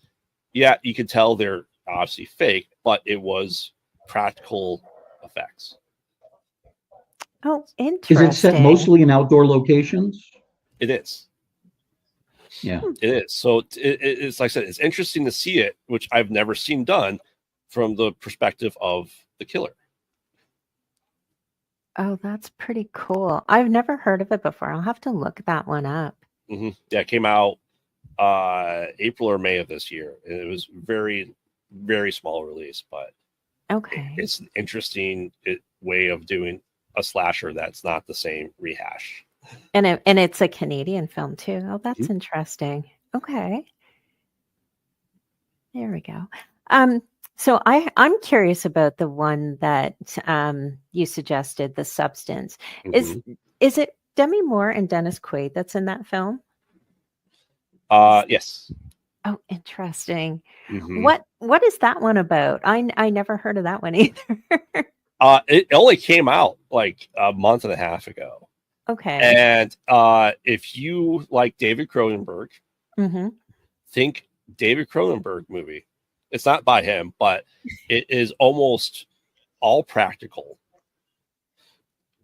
you could tell they're obviously fake, but it was practical effects. Oh, interesting. Is it set mostly in outdoor locations? It is. Yeah. It is. So it's like I said, it's interesting to see it, which I've never seen done from the perspective of the killer. Oh, that's pretty cool. I've never heard of it before. I'll have to look that one up. Yeah, it came out April or May of this year. And it was very, very small release, but it's an interesting way of doing a slasher that's not the same rehash. And it's a Canadian film too. Oh, that's interesting. Okay. There we go. So I'm curious about the one that you suggested, The Substance. Is it Demi Moore and Dennis Quaid that's in that film? Yes. Oh, interesting. What is that one about? I never heard of that one either. It only came out like a month and a half ago. Okay. And if you like David Cronenberg, think David Cronenberg movie. It's not by him, but it is almost all practical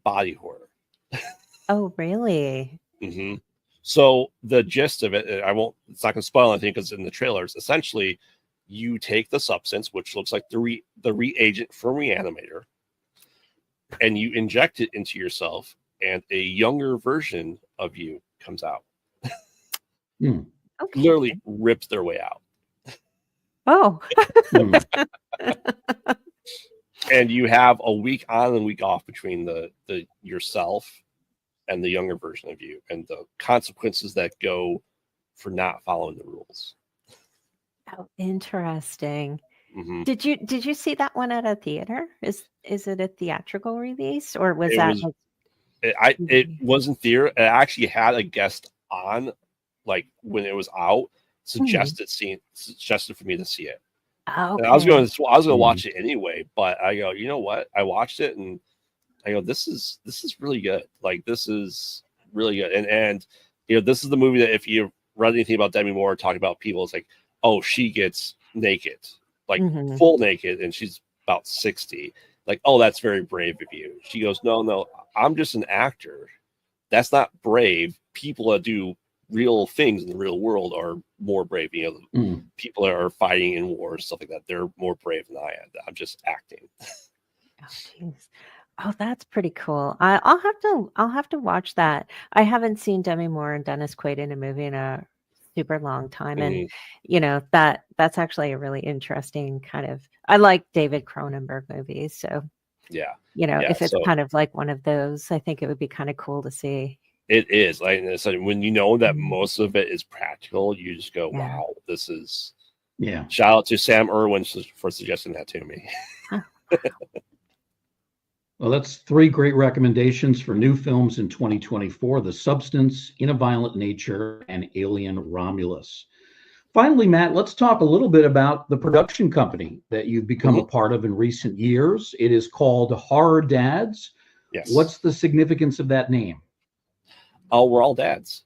body horror. Oh, really? So the gist of it, it's not going to spoil anything because in the trailers, essentially, you take the substance, which looks like the reagent from Reanimator, and you inject it into yourself, and a younger version of you comes out. Okay. Literally rips their way out. Oh. And you have a week on and week off between the yourself and the younger version of you, and the consequences that go for not following the rules. Oh, interesting. Did you see that one at a theater? Is it a theatrical release, or was it wasn't theater? It actually had a guest on, like when it was out, suggested for me to see it. Okay. I was going to watch it anyway, but I go, you know what? I watched it and I go, this is really good. Like, this is really good. And this is the movie that if you read anything about Demi Moore, talking about people, it's like, oh, she gets naked, like full naked, and she's about 60. Like, oh, that's very brave of you. She goes, no, I'm just an actor. That's not brave. People that do real things in the real world are more brave. People that are fighting in wars, stuff like that, they're more brave than I am. I'm just acting. Oh, geez. Oh, that's pretty cool. I'll have to watch that. I haven't seen Demi Moore and Dennis Quaid in a movie in a super long time, and that's actually a really interesting kind of. I like David Cronenberg movies, so if it's kind of like one of those, I think it would be kind of cool to see. It is, like I said, when you know that most of it is practical, you just go, wow, this is. Yeah. Shout out to Sam Irwin for suggesting that to me. Well, that's 3 great recommendations for new films in 2024: The Substance, In a Violent Nature, and Alien Romulus. Finally, Matt, let's talk a little bit about the production company that you've become Mhm. a part of in recent years. It is called Horror Dads. Yes. What's the significance of that name? Oh, we're all dads.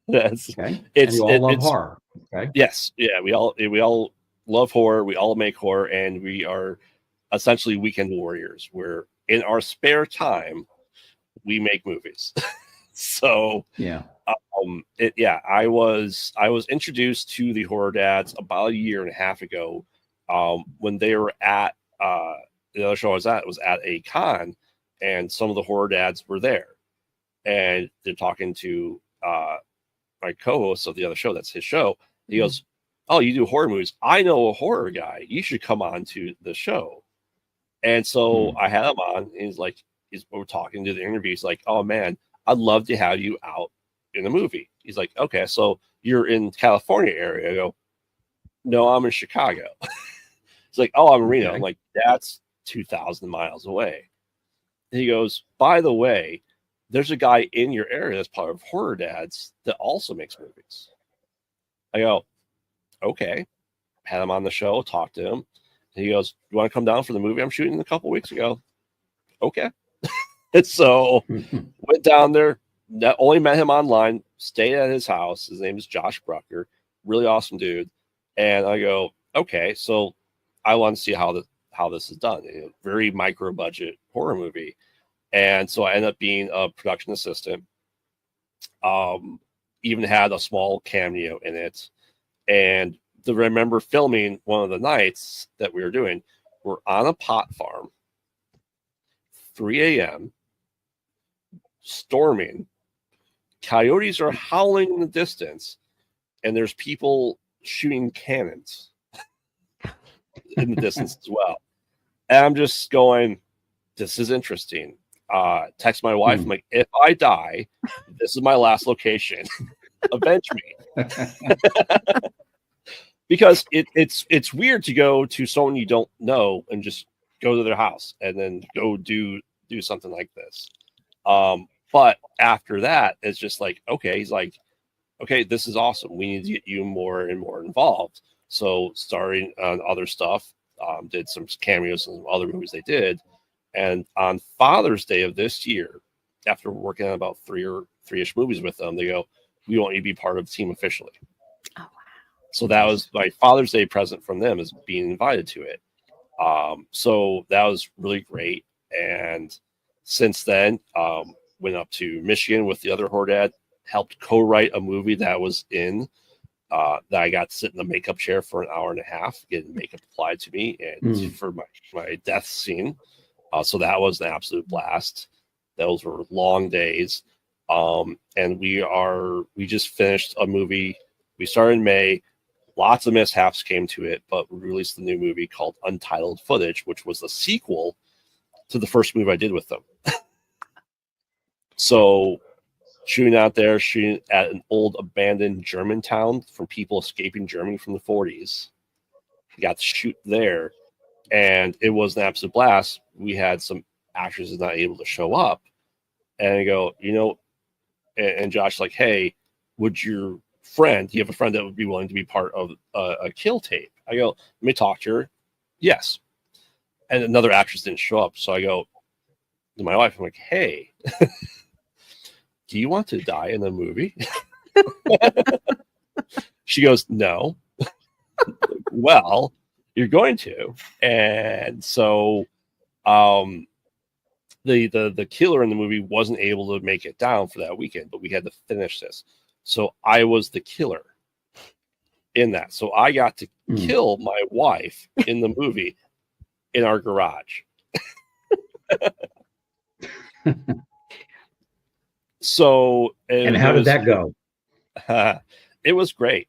That's Okay. And it's you all it, love it's horror. Okay. yes, yeah. We all love horror. We all make horror, and we are essentially weekend warriors. Where in our spare time we make movies. So Yeah. I was introduced to the horror dads about a year and a half ago, when they were at the other show I was at. It was at a con, and some of the horror dads were there, and they're talking to my co-host of the other show. That's his show. He goes, "Oh, you do horror movies? I know a horror guy. You should come on to the show." And so Hmm. I had him on, and we're talking to the interview. He's like, "Oh man, I'd love to have you out in a movie." He's like, "Okay, so you're in California area?" I go, "No, I'm in Chicago." It's like, "Oh, I'm in Reno." I'm Okay. like, "That's 2,000 miles away." And he goes, "By the way, there's a guy in your area that's part of Horror Dads that also makes movies." I go, "Okay." Had him on the show, talked to him. And he goes, "You want to come down for the movie I'm shooting a couple weeks ago?" Okay. And so went down there, only met him online, stayed at his house. His name is Josh Brucker, really awesome dude. And I go, okay, so I want to see how this is done. Very micro budget horror movie. And so I ended up being a production assistant. Even had a small cameo in it. And to remember filming one of the nights that we were doing, we're on a pot farm, 3 a.m., storming. Coyotes are howling in the distance, and there's people shooting cannons in the distance as well. And I'm just going, this is interesting. Text my wife. I'm like, if I die, this is my last location. Avenge me. Because it's weird to go to someone you don't know and just go to their house and then go do something like this. But after that, it's just like, okay, he's like, okay, this is awesome. We need to get you more and more involved. So starring on other stuff, did some cameos in some other movies they did. And on Father's Day of this year, after working on about three-ish movies with them, they go, "We want you to be part of the team officially." Oh, wow. So that was my Father's Day present from them, is being invited to it. So that was really great. And since then, went up to Michigan with the other Hordad, helped co-write a movie that was in that I got to sit in the makeup chair for an hour and a half, getting makeup applied to me, and for my death scene. So that was an absolute blast. Those were long days. And we just finished a movie. We started in May. Lots of mishaps came to it, but we released the new movie called Untitled Footage, which was the sequel to the first movie I did with them. So shooting out there, shooting at an old abandoned German town from people escaping Germany from the 40s. We got to shoot there, and it was an absolute blast. We had some actors not able to show up, and I go, and Josh like, "Hey, would your friend? Do you have a friend that would be willing to be part of a kill tape?" I go, "Let me talk to her." Yes, and another actress didn't show up, so I go to my wife. I'm like, "Hey, do you want to die in the movie?" She goes, "No." Well, you're going to. And so the killer in the movie wasn't able to make it down for that weekend, but we had to finish this. So I was the killer in that. So I got to kill my wife in the movie in our garage. So And how did that go? It was great.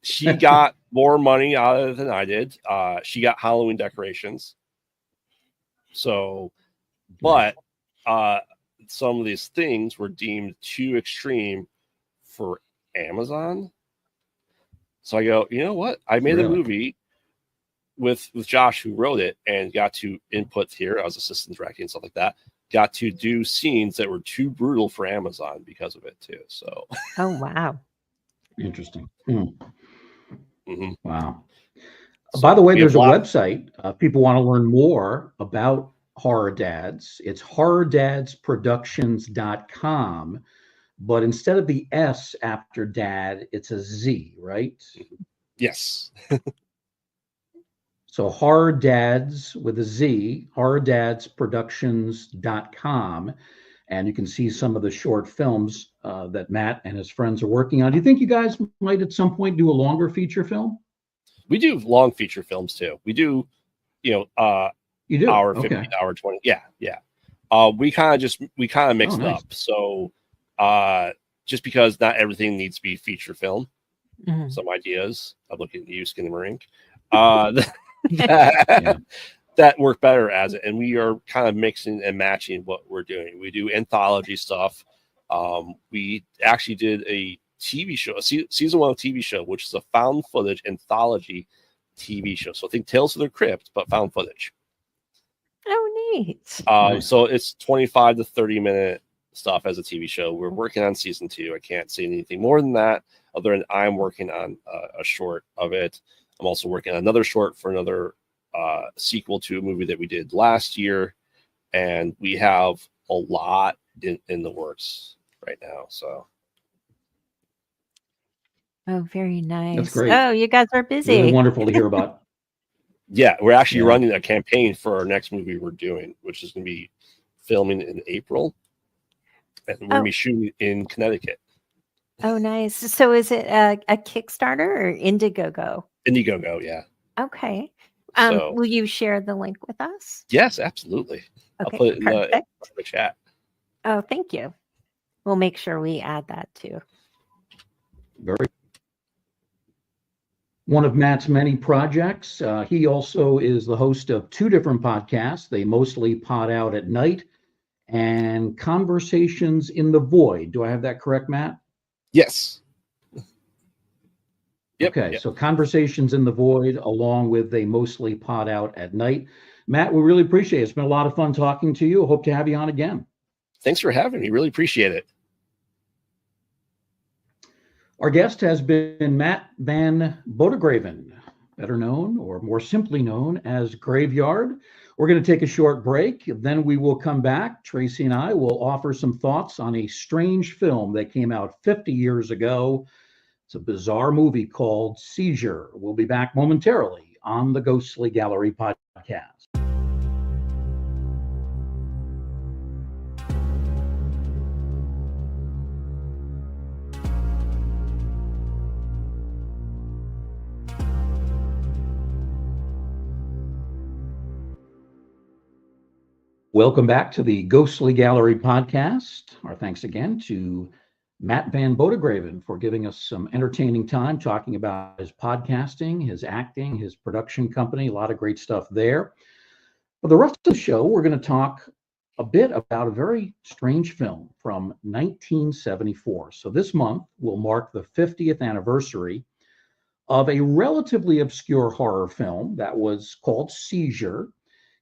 She got more money out of it than I did. She got Halloween decorations. So, but some of these things were deemed too extreme for Amazon. So I go, you know what? I made a movie with Josh, who wrote it, and got to input here. I was assistant directing and stuff like that. Got to do scenes that were too brutal for Amazon because of it too. So, Oh, wow. Interesting. Mm-hmm. Wow. So By the way, we have there's a a lot. website. People want to learn more about Horror Dads. It's horrordadsproductions.com, but instead of the S after dad, it's a Z, right? Yes. So Horror Dads with a Z, horrordadsproductions.com. And you can see some of the short films that Matt and his friends are working on. Do you think you guys might at some point do a longer feature film? We do long feature films too. We do, You do? hour 15, Okay. hour 20. Yeah, yeah. We kind of Oh, mixed it nice. up. So just because not everything needs to be feature film, Mhm. some ideas. I'm looking at you, Skin Marink. That, Yeah. that work better as it, and we are kind of mixing and matching what we're doing. We do anthology stuff. We actually did a TV show, season 1 of TV show, which is a found footage anthology TV show. So I think Tales of the Crypt, but found footage. Oh, neat. Nice. So it's 25 to 30-minute stuff as a TV show. We're working on season 2. I can't say anything more than that, other than I'm working on a short of it. I'm also working on another short for another sequel to a movie that we did last year. And we have a lot in the works right now. So Oh, very That's nice. great. Oh, you guys are Really busy. wonderful to hear about. yeah, we're actually Yeah. running a campaign for our next movie we're doing, which is going to be filming in April. And we're going to be shooting in Connecticut. Oh, nice. So is it a Kickstarter or Indiegogo? Indiegogo, yeah. Okay. So Will you share the link with us? yes, absolutely. I'll Okay, put it in perfect. the chat. Oh, thank you. We'll make sure we add that too. Very. One of Matt's many projects. He also is the host of 2 different podcasts. They mostly pod out at night and Conversations in the Void. Do I have that correct, Matt? Yes. Yep. Okay, Yep. so Conversations in the Void, along with They Mostly Pod Out at Night. Matt, we really appreciate it. It's been a lot of fun talking to you. Hope to have you on again. Thanks for having me. Really appreciate it. Our guest has been Matt Van Bodegraven, better known or more simply known as Graveyard. We're going to take a short break. Then we will come back. Tracy and I will offer some thoughts on a strange film that came out 50 years ago. It's a bizarre movie called Seizure. We'll be back momentarily on the Ghostly Gallery podcast. Welcome back to the Ghostly Gallery podcast. Our thanks again to Matt Van Bodegraven for giving us some entertaining time talking about his podcasting, his acting, his production company, a lot of great stuff there. For the rest of the show, we're going to talk a bit about a very strange film from 1974. So this month will mark the 50th anniversary of a relatively obscure horror film that was called Seizure.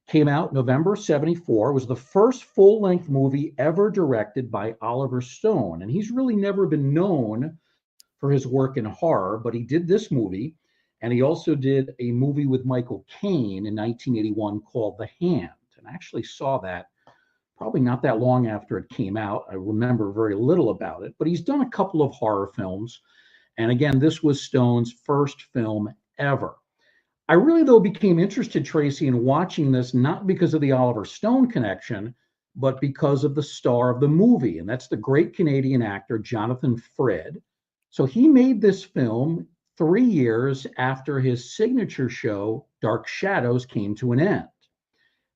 Came out November 74, was the first full-length movie ever directed by Oliver Stone. And he's really never been known for his work in horror, but he did this movie. And he also did a movie with Michael Caine in 1981 called The Hand. And I actually saw that probably not that long after it came out. I remember very little about it, but he's done a couple of horror films. And again, this was Stone's first film ever. I really, though, became interested, Tracy, in watching this, not because of the Oliver Stone connection, but because of the star of the movie. And that's the great Canadian actor, Jonathan Frid. So he made this film 3 years after his signature show, Dark Shadows, came to an end.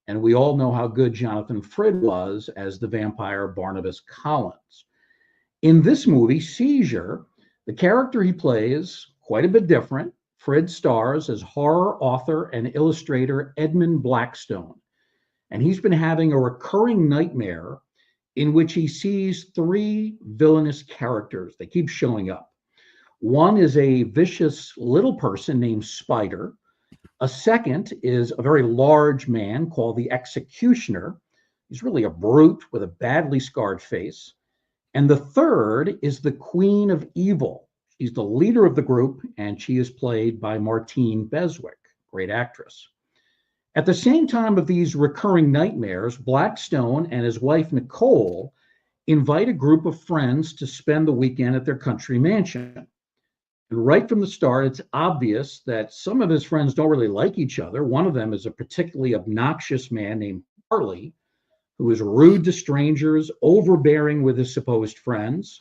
And we all know how good Jonathan Frid was as the vampire Barnabas Collins. In this movie, Seizure, the character he plays, quite a bit different. Frid stars as horror author and illustrator Edmund Blackstone. And he's been having a recurring nightmare in which he sees 3 villainous characters. They keep showing up. One is a vicious little person named Spider. A second is a very large man called the Executioner. He's really a brute with a badly scarred face. And the third is the Queen of Evil. She's the leader of the group, and she is played by Martine Beswick, great actress. At the same time of these recurring nightmares, Blackstone and his wife Nicole invite a group of friends to spend the weekend at their country mansion. And right from the start, it's obvious that some of his friends don't really like each other. One of them is a particularly obnoxious man named Charlie, who is rude to strangers, overbearing with his supposed friends.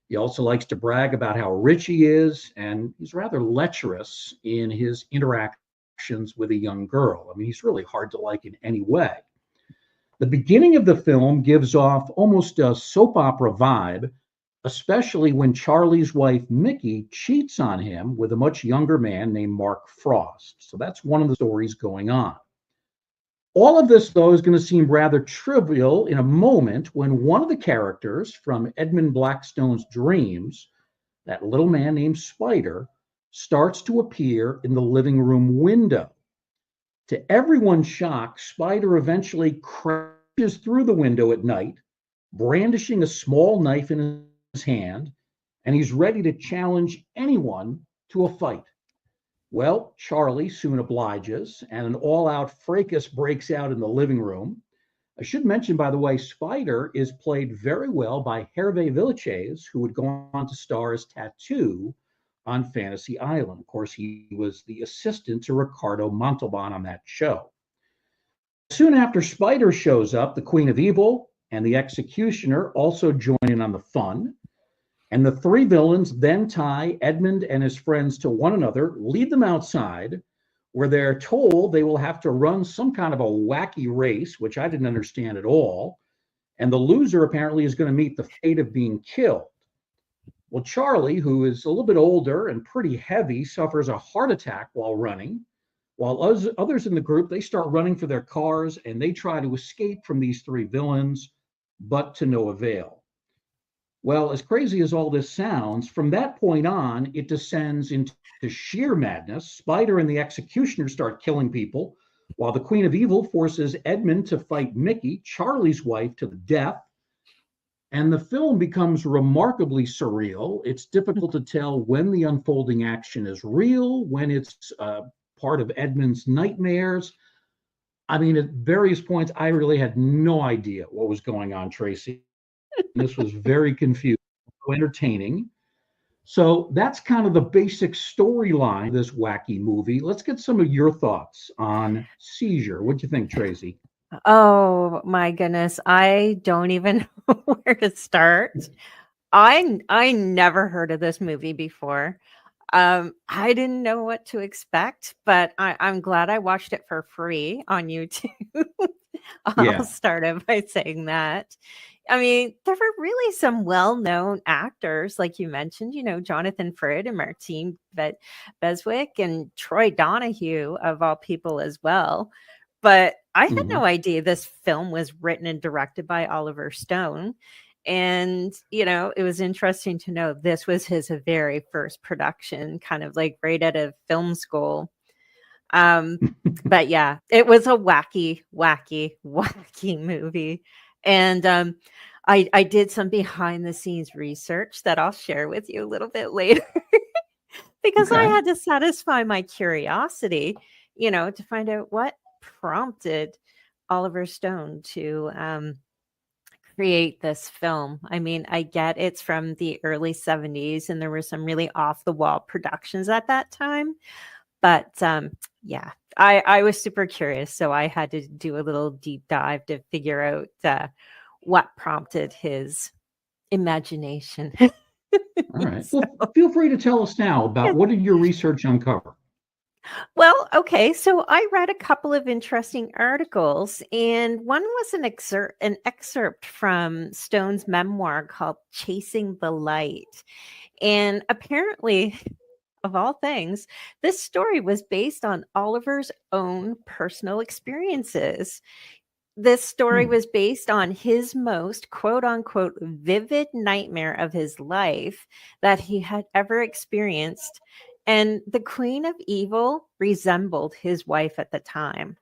He also likes to brag about how rich he is, and he's rather lecherous in his interactions with a young girl. I mean, he's really hard to like in any way. The beginning of the film gives off almost a soap opera vibe, especially when Charlie's wife, Mickey, cheats on him with a much younger man named Mark Frost. So that's one of the stories going on. All of this, though, is going to seem rather trivial in a moment when one of the characters from Edmund Blackstone's dreams, that little man named Spider, starts to appear in the living room window. To everyone's shock, Spider eventually crashes through the window at night, brandishing a small knife in his hand, and he's ready to challenge anyone to a fight. Well, Charlie soon obliges, and an all-out fracas breaks out in the living room. I should mention, by the way, Spider is played very well by Hervé Villechaize, who would go on to star as Tattoo on Fantasy Island. Of course, he was the assistant to Ricardo Montalban on that show. Soon after Spider shows up, the Queen of Evil and the Executioner also join in on the fun. And the three villains then tie Edmund and his friends to one another, lead them outside, where they're told they will have to run some kind of a wacky race, which I didn't understand at all. And the loser apparently is going to meet the fate of being killed. Well, Charlie, who is a little bit older and pretty heavy, suffers a heart attack while running, while others in the group, they start running for their cars and they try to escape from these three villains, but to no avail. Well, as crazy as all this sounds, from that point on, it descends into sheer madness. Spider and the Executioner start killing people, while the Queen of Evil forces Edmund to fight Mickey, Charlie's wife, to the death. And the film becomes remarkably surreal. It's difficult to tell when the unfolding action is real, when it's part of Edmund's nightmares. I mean, at various points, I really had no idea what was going on, Tracy. This was very confusing, entertaining. So that's kind of the basic storyline of this wacky movie. Let's get some of your thoughts on Seizure. What do you think, Tracy? Oh my goodness, I don't even know where to start. I never heard of this movie before. I didn't know what to expect, but I'm glad I watched it for free on YouTube. I'll start it by saying that. I mean, there were really some well-known actors, like you mentioned, Jonathan Frid and Martine Beswick and Troy Donahue, of all people, as well. But I had no idea this film was written and directed by Oliver Stone. And, it was interesting to know this was his very first production, kind of like right out of film school. But yeah, it was a wacky movie. And I did some behind the scenes research that I'll share with you a little bit later because I had to satisfy my curiosity, to find out what prompted Oliver Stone to create this film. I mean, I get it's from the early 70s and there were some really off the wall productions at that time. But yeah, I was super curious. So I had to do a little deep dive to figure out what prompted his imagination. All right. Well, feel free to tell us now about what did your research uncover? Well, okay. So I read a couple of interesting articles, and one was an excerpt from Stone's memoir called Chasing the Light. And apparently, of all things, this story was based on Oliver's own personal experiences. This story was based on his most quote unquote vivid nightmare of his life that he had ever experienced. And the Queen of Evil resembled his wife at the time.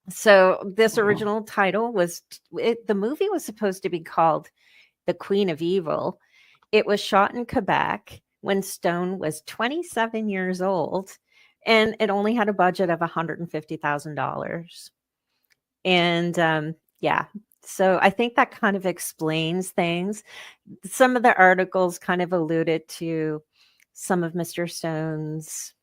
So this original title the movie was supposed to be called The Queen of Evil. It was shot in Quebec, when Stone was 27 years old, and it only had a budget of $150,000. And yeah, so I think that kind of explains things. Some of the articles kind of alluded to some of Mr. Stone's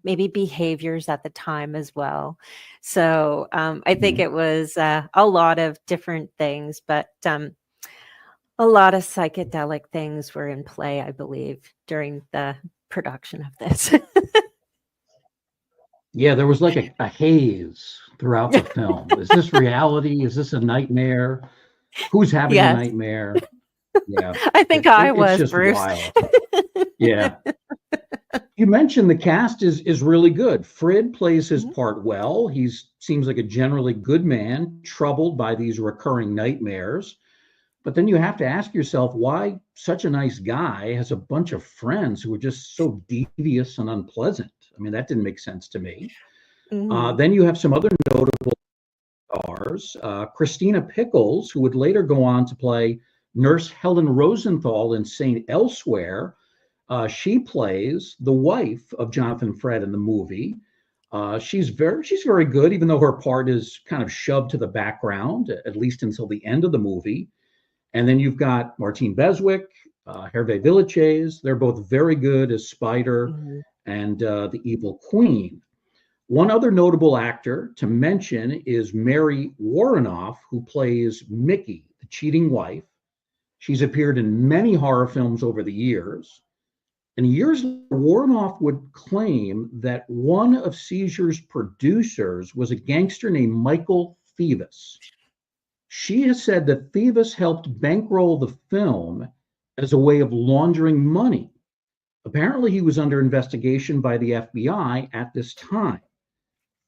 maybe behaviors at the time as well. So I think it was a lot of different things, but a lot of psychedelic things were in play, I believe, during the production of this. Yeah, there was like a haze throughout the film. Is this reality? Is this a nightmare? Who's having the Yes, nightmare? Yeah, I think I it's was, just Bruce. wild. Yeah. You mentioned the cast is really good. Frid plays his Mhm. part well. He seems like a generally good man, troubled by these recurring nightmares. But then you have to ask yourself why such a nice guy has a bunch of friends who are just so devious and unpleasant. I mean, that didn't make sense to me. Mhm. Then you have some other notable stars. Christina Pickles, who would later go on to play Nurse Helen Rosenthal in St. Elsewhere. She plays the wife of Jonathan Frid in the movie. She's very good, even though her part is kind of shoved to the background, at least until the end of the movie. And then you've got Martine Beswick, Hervé Villechaize. They're both very good as Spider Mhm. and the Evil Queen. One other notable actor to mention is Mary Warrenoff, who plays Mickey, the cheating wife. She's appeared in many horror films over the years. And years later, Warrenoff would claim that one of Seizure's producers was a gangster named Michael Thevis. She has said that Thevis helped bankroll the film as a way of laundering money. Apparently, he was under investigation by the FBI at this time.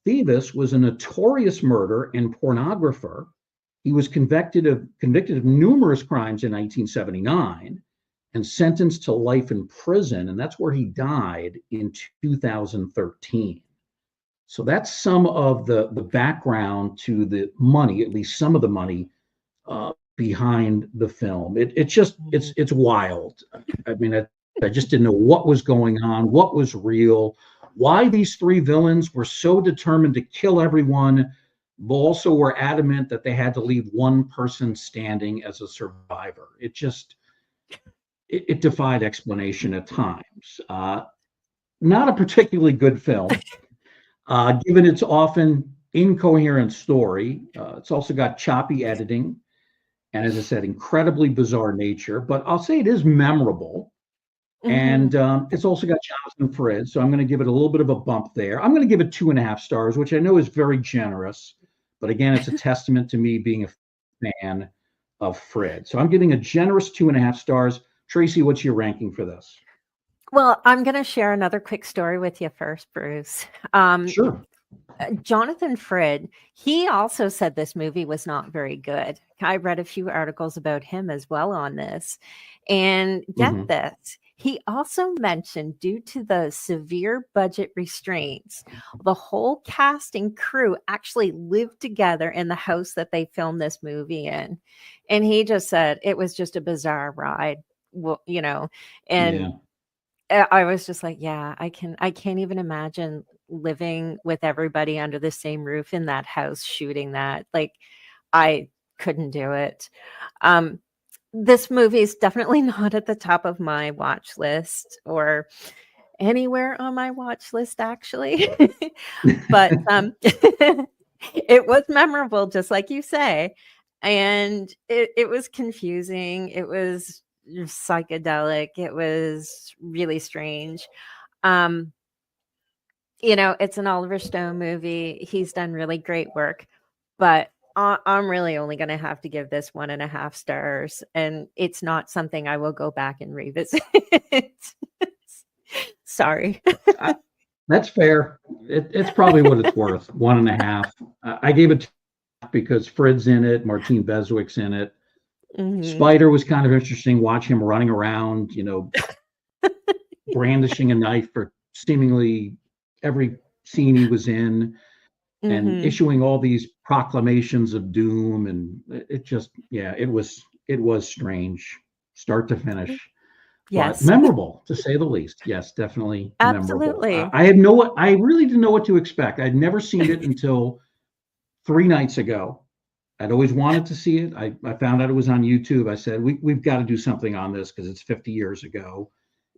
Thevis was a notorious murderer and pornographer. He was convicted of numerous crimes in 1979 and sentenced to life in prison, and that's where he died in 2013. So that's some of the background to the money, at least some of the money behind the film. It's just Mhm. it's wild. I mean, I just didn't know what was going on, what was real, why these three villains were so determined to kill everyone, but also were adamant that they had to leave one person standing as a survivor. It defied explanation at times. Not a particularly good film, given its often incoherent story. It's also got choppy editing and, as I said, incredibly bizarre nature. But I'll say it is memorable. And Mhm. it's also got Jonathan Frid, so I'm going to give it a little bit of a bump there. I'm going to give it 2.5 stars, which I know is very generous, but again, it's a testament to me being a fan of Frid. So I'm giving a generous 2.5 stars. Tracy, what's your ranking for this? Well, I'm going to share another quick story with you first, Bruce. Um, Sure. Jonathan Frid, he also said this movie was not very good. I read a few articles about him as well on this. And get Hmm. this, he also mentioned due to the severe budget restraints, the whole cast and crew actually lived together in the house that they filmed this movie in. And he just said it was just a bizarre ride. Well, and Yeah. I was just like, yeah, I can't even imagine living with everybody under the same roof in that house shooting that. Like, I couldn't do it. Um, this movie is definitely not at the top of my watch list or anywhere on my watch list, actually. But it was memorable, just like you say. And it was confusing. It was psychedelic. It was really strange. Um, it's an Oliver Stone movie. He's done really great work, but I'm really only going to have to give this 1.5 stars. And it's not something I will go back and revisit. Sorry. I, that's fair. It's probably what it's worth. 1.5. I gave it 2 because Frid's in it, Martine Beswick's in it. Hmm. Spider was kind of interesting. Watch him running around, brandishing a knife for seemingly every scene he was in and Hmm. issuing all these proclamations of doom. And it just, yeah, it was strange, start to finish. but Yes, memorable to say the least. Yes, definitely memorable. absolutely. I really didn't know what to expect. I'd never seen it until 3 nights ago. I'd always wanted to see it. I found out it was on YouTube. I said, we've got to do something on this because it's 50 years ago.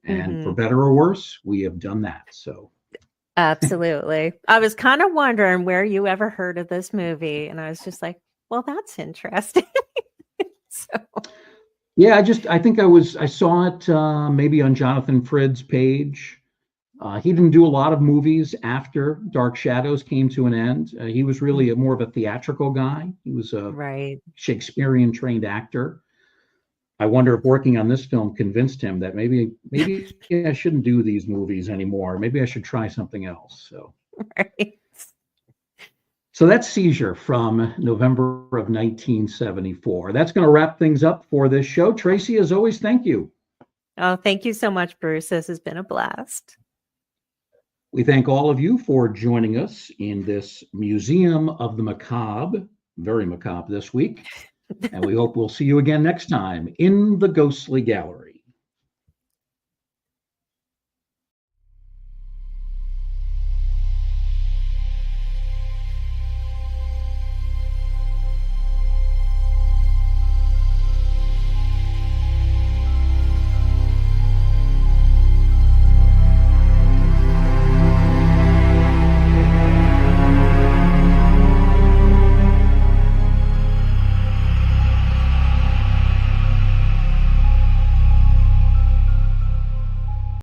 And for Hmm. better or worse, we have done that. So, Absolutely. I was kind of wondering where you ever heard of this movie, and I was just like, well, that's interesting. So, yeah, I think I saw it maybe on Jonathan Frid's page. He didn't do a lot of movies after Dark Shadows came to an end. He was really more of a theatrical guy. He was a right. Shakespearean trained actor. I wonder if working on this film convinced him that maybe I shouldn't do these movies anymore. Maybe I should try something else. Right. So that's Seizure from November of 1974. That's going to wrap things up for this show. Tracy, as always, thank you. Oh, thank you so much, Bruce. This has been a blast. We thank all of you for joining us in this Museum of the Macabre, very macabre this week. And we hope we'll see you again next time in the Ghostly Gallery.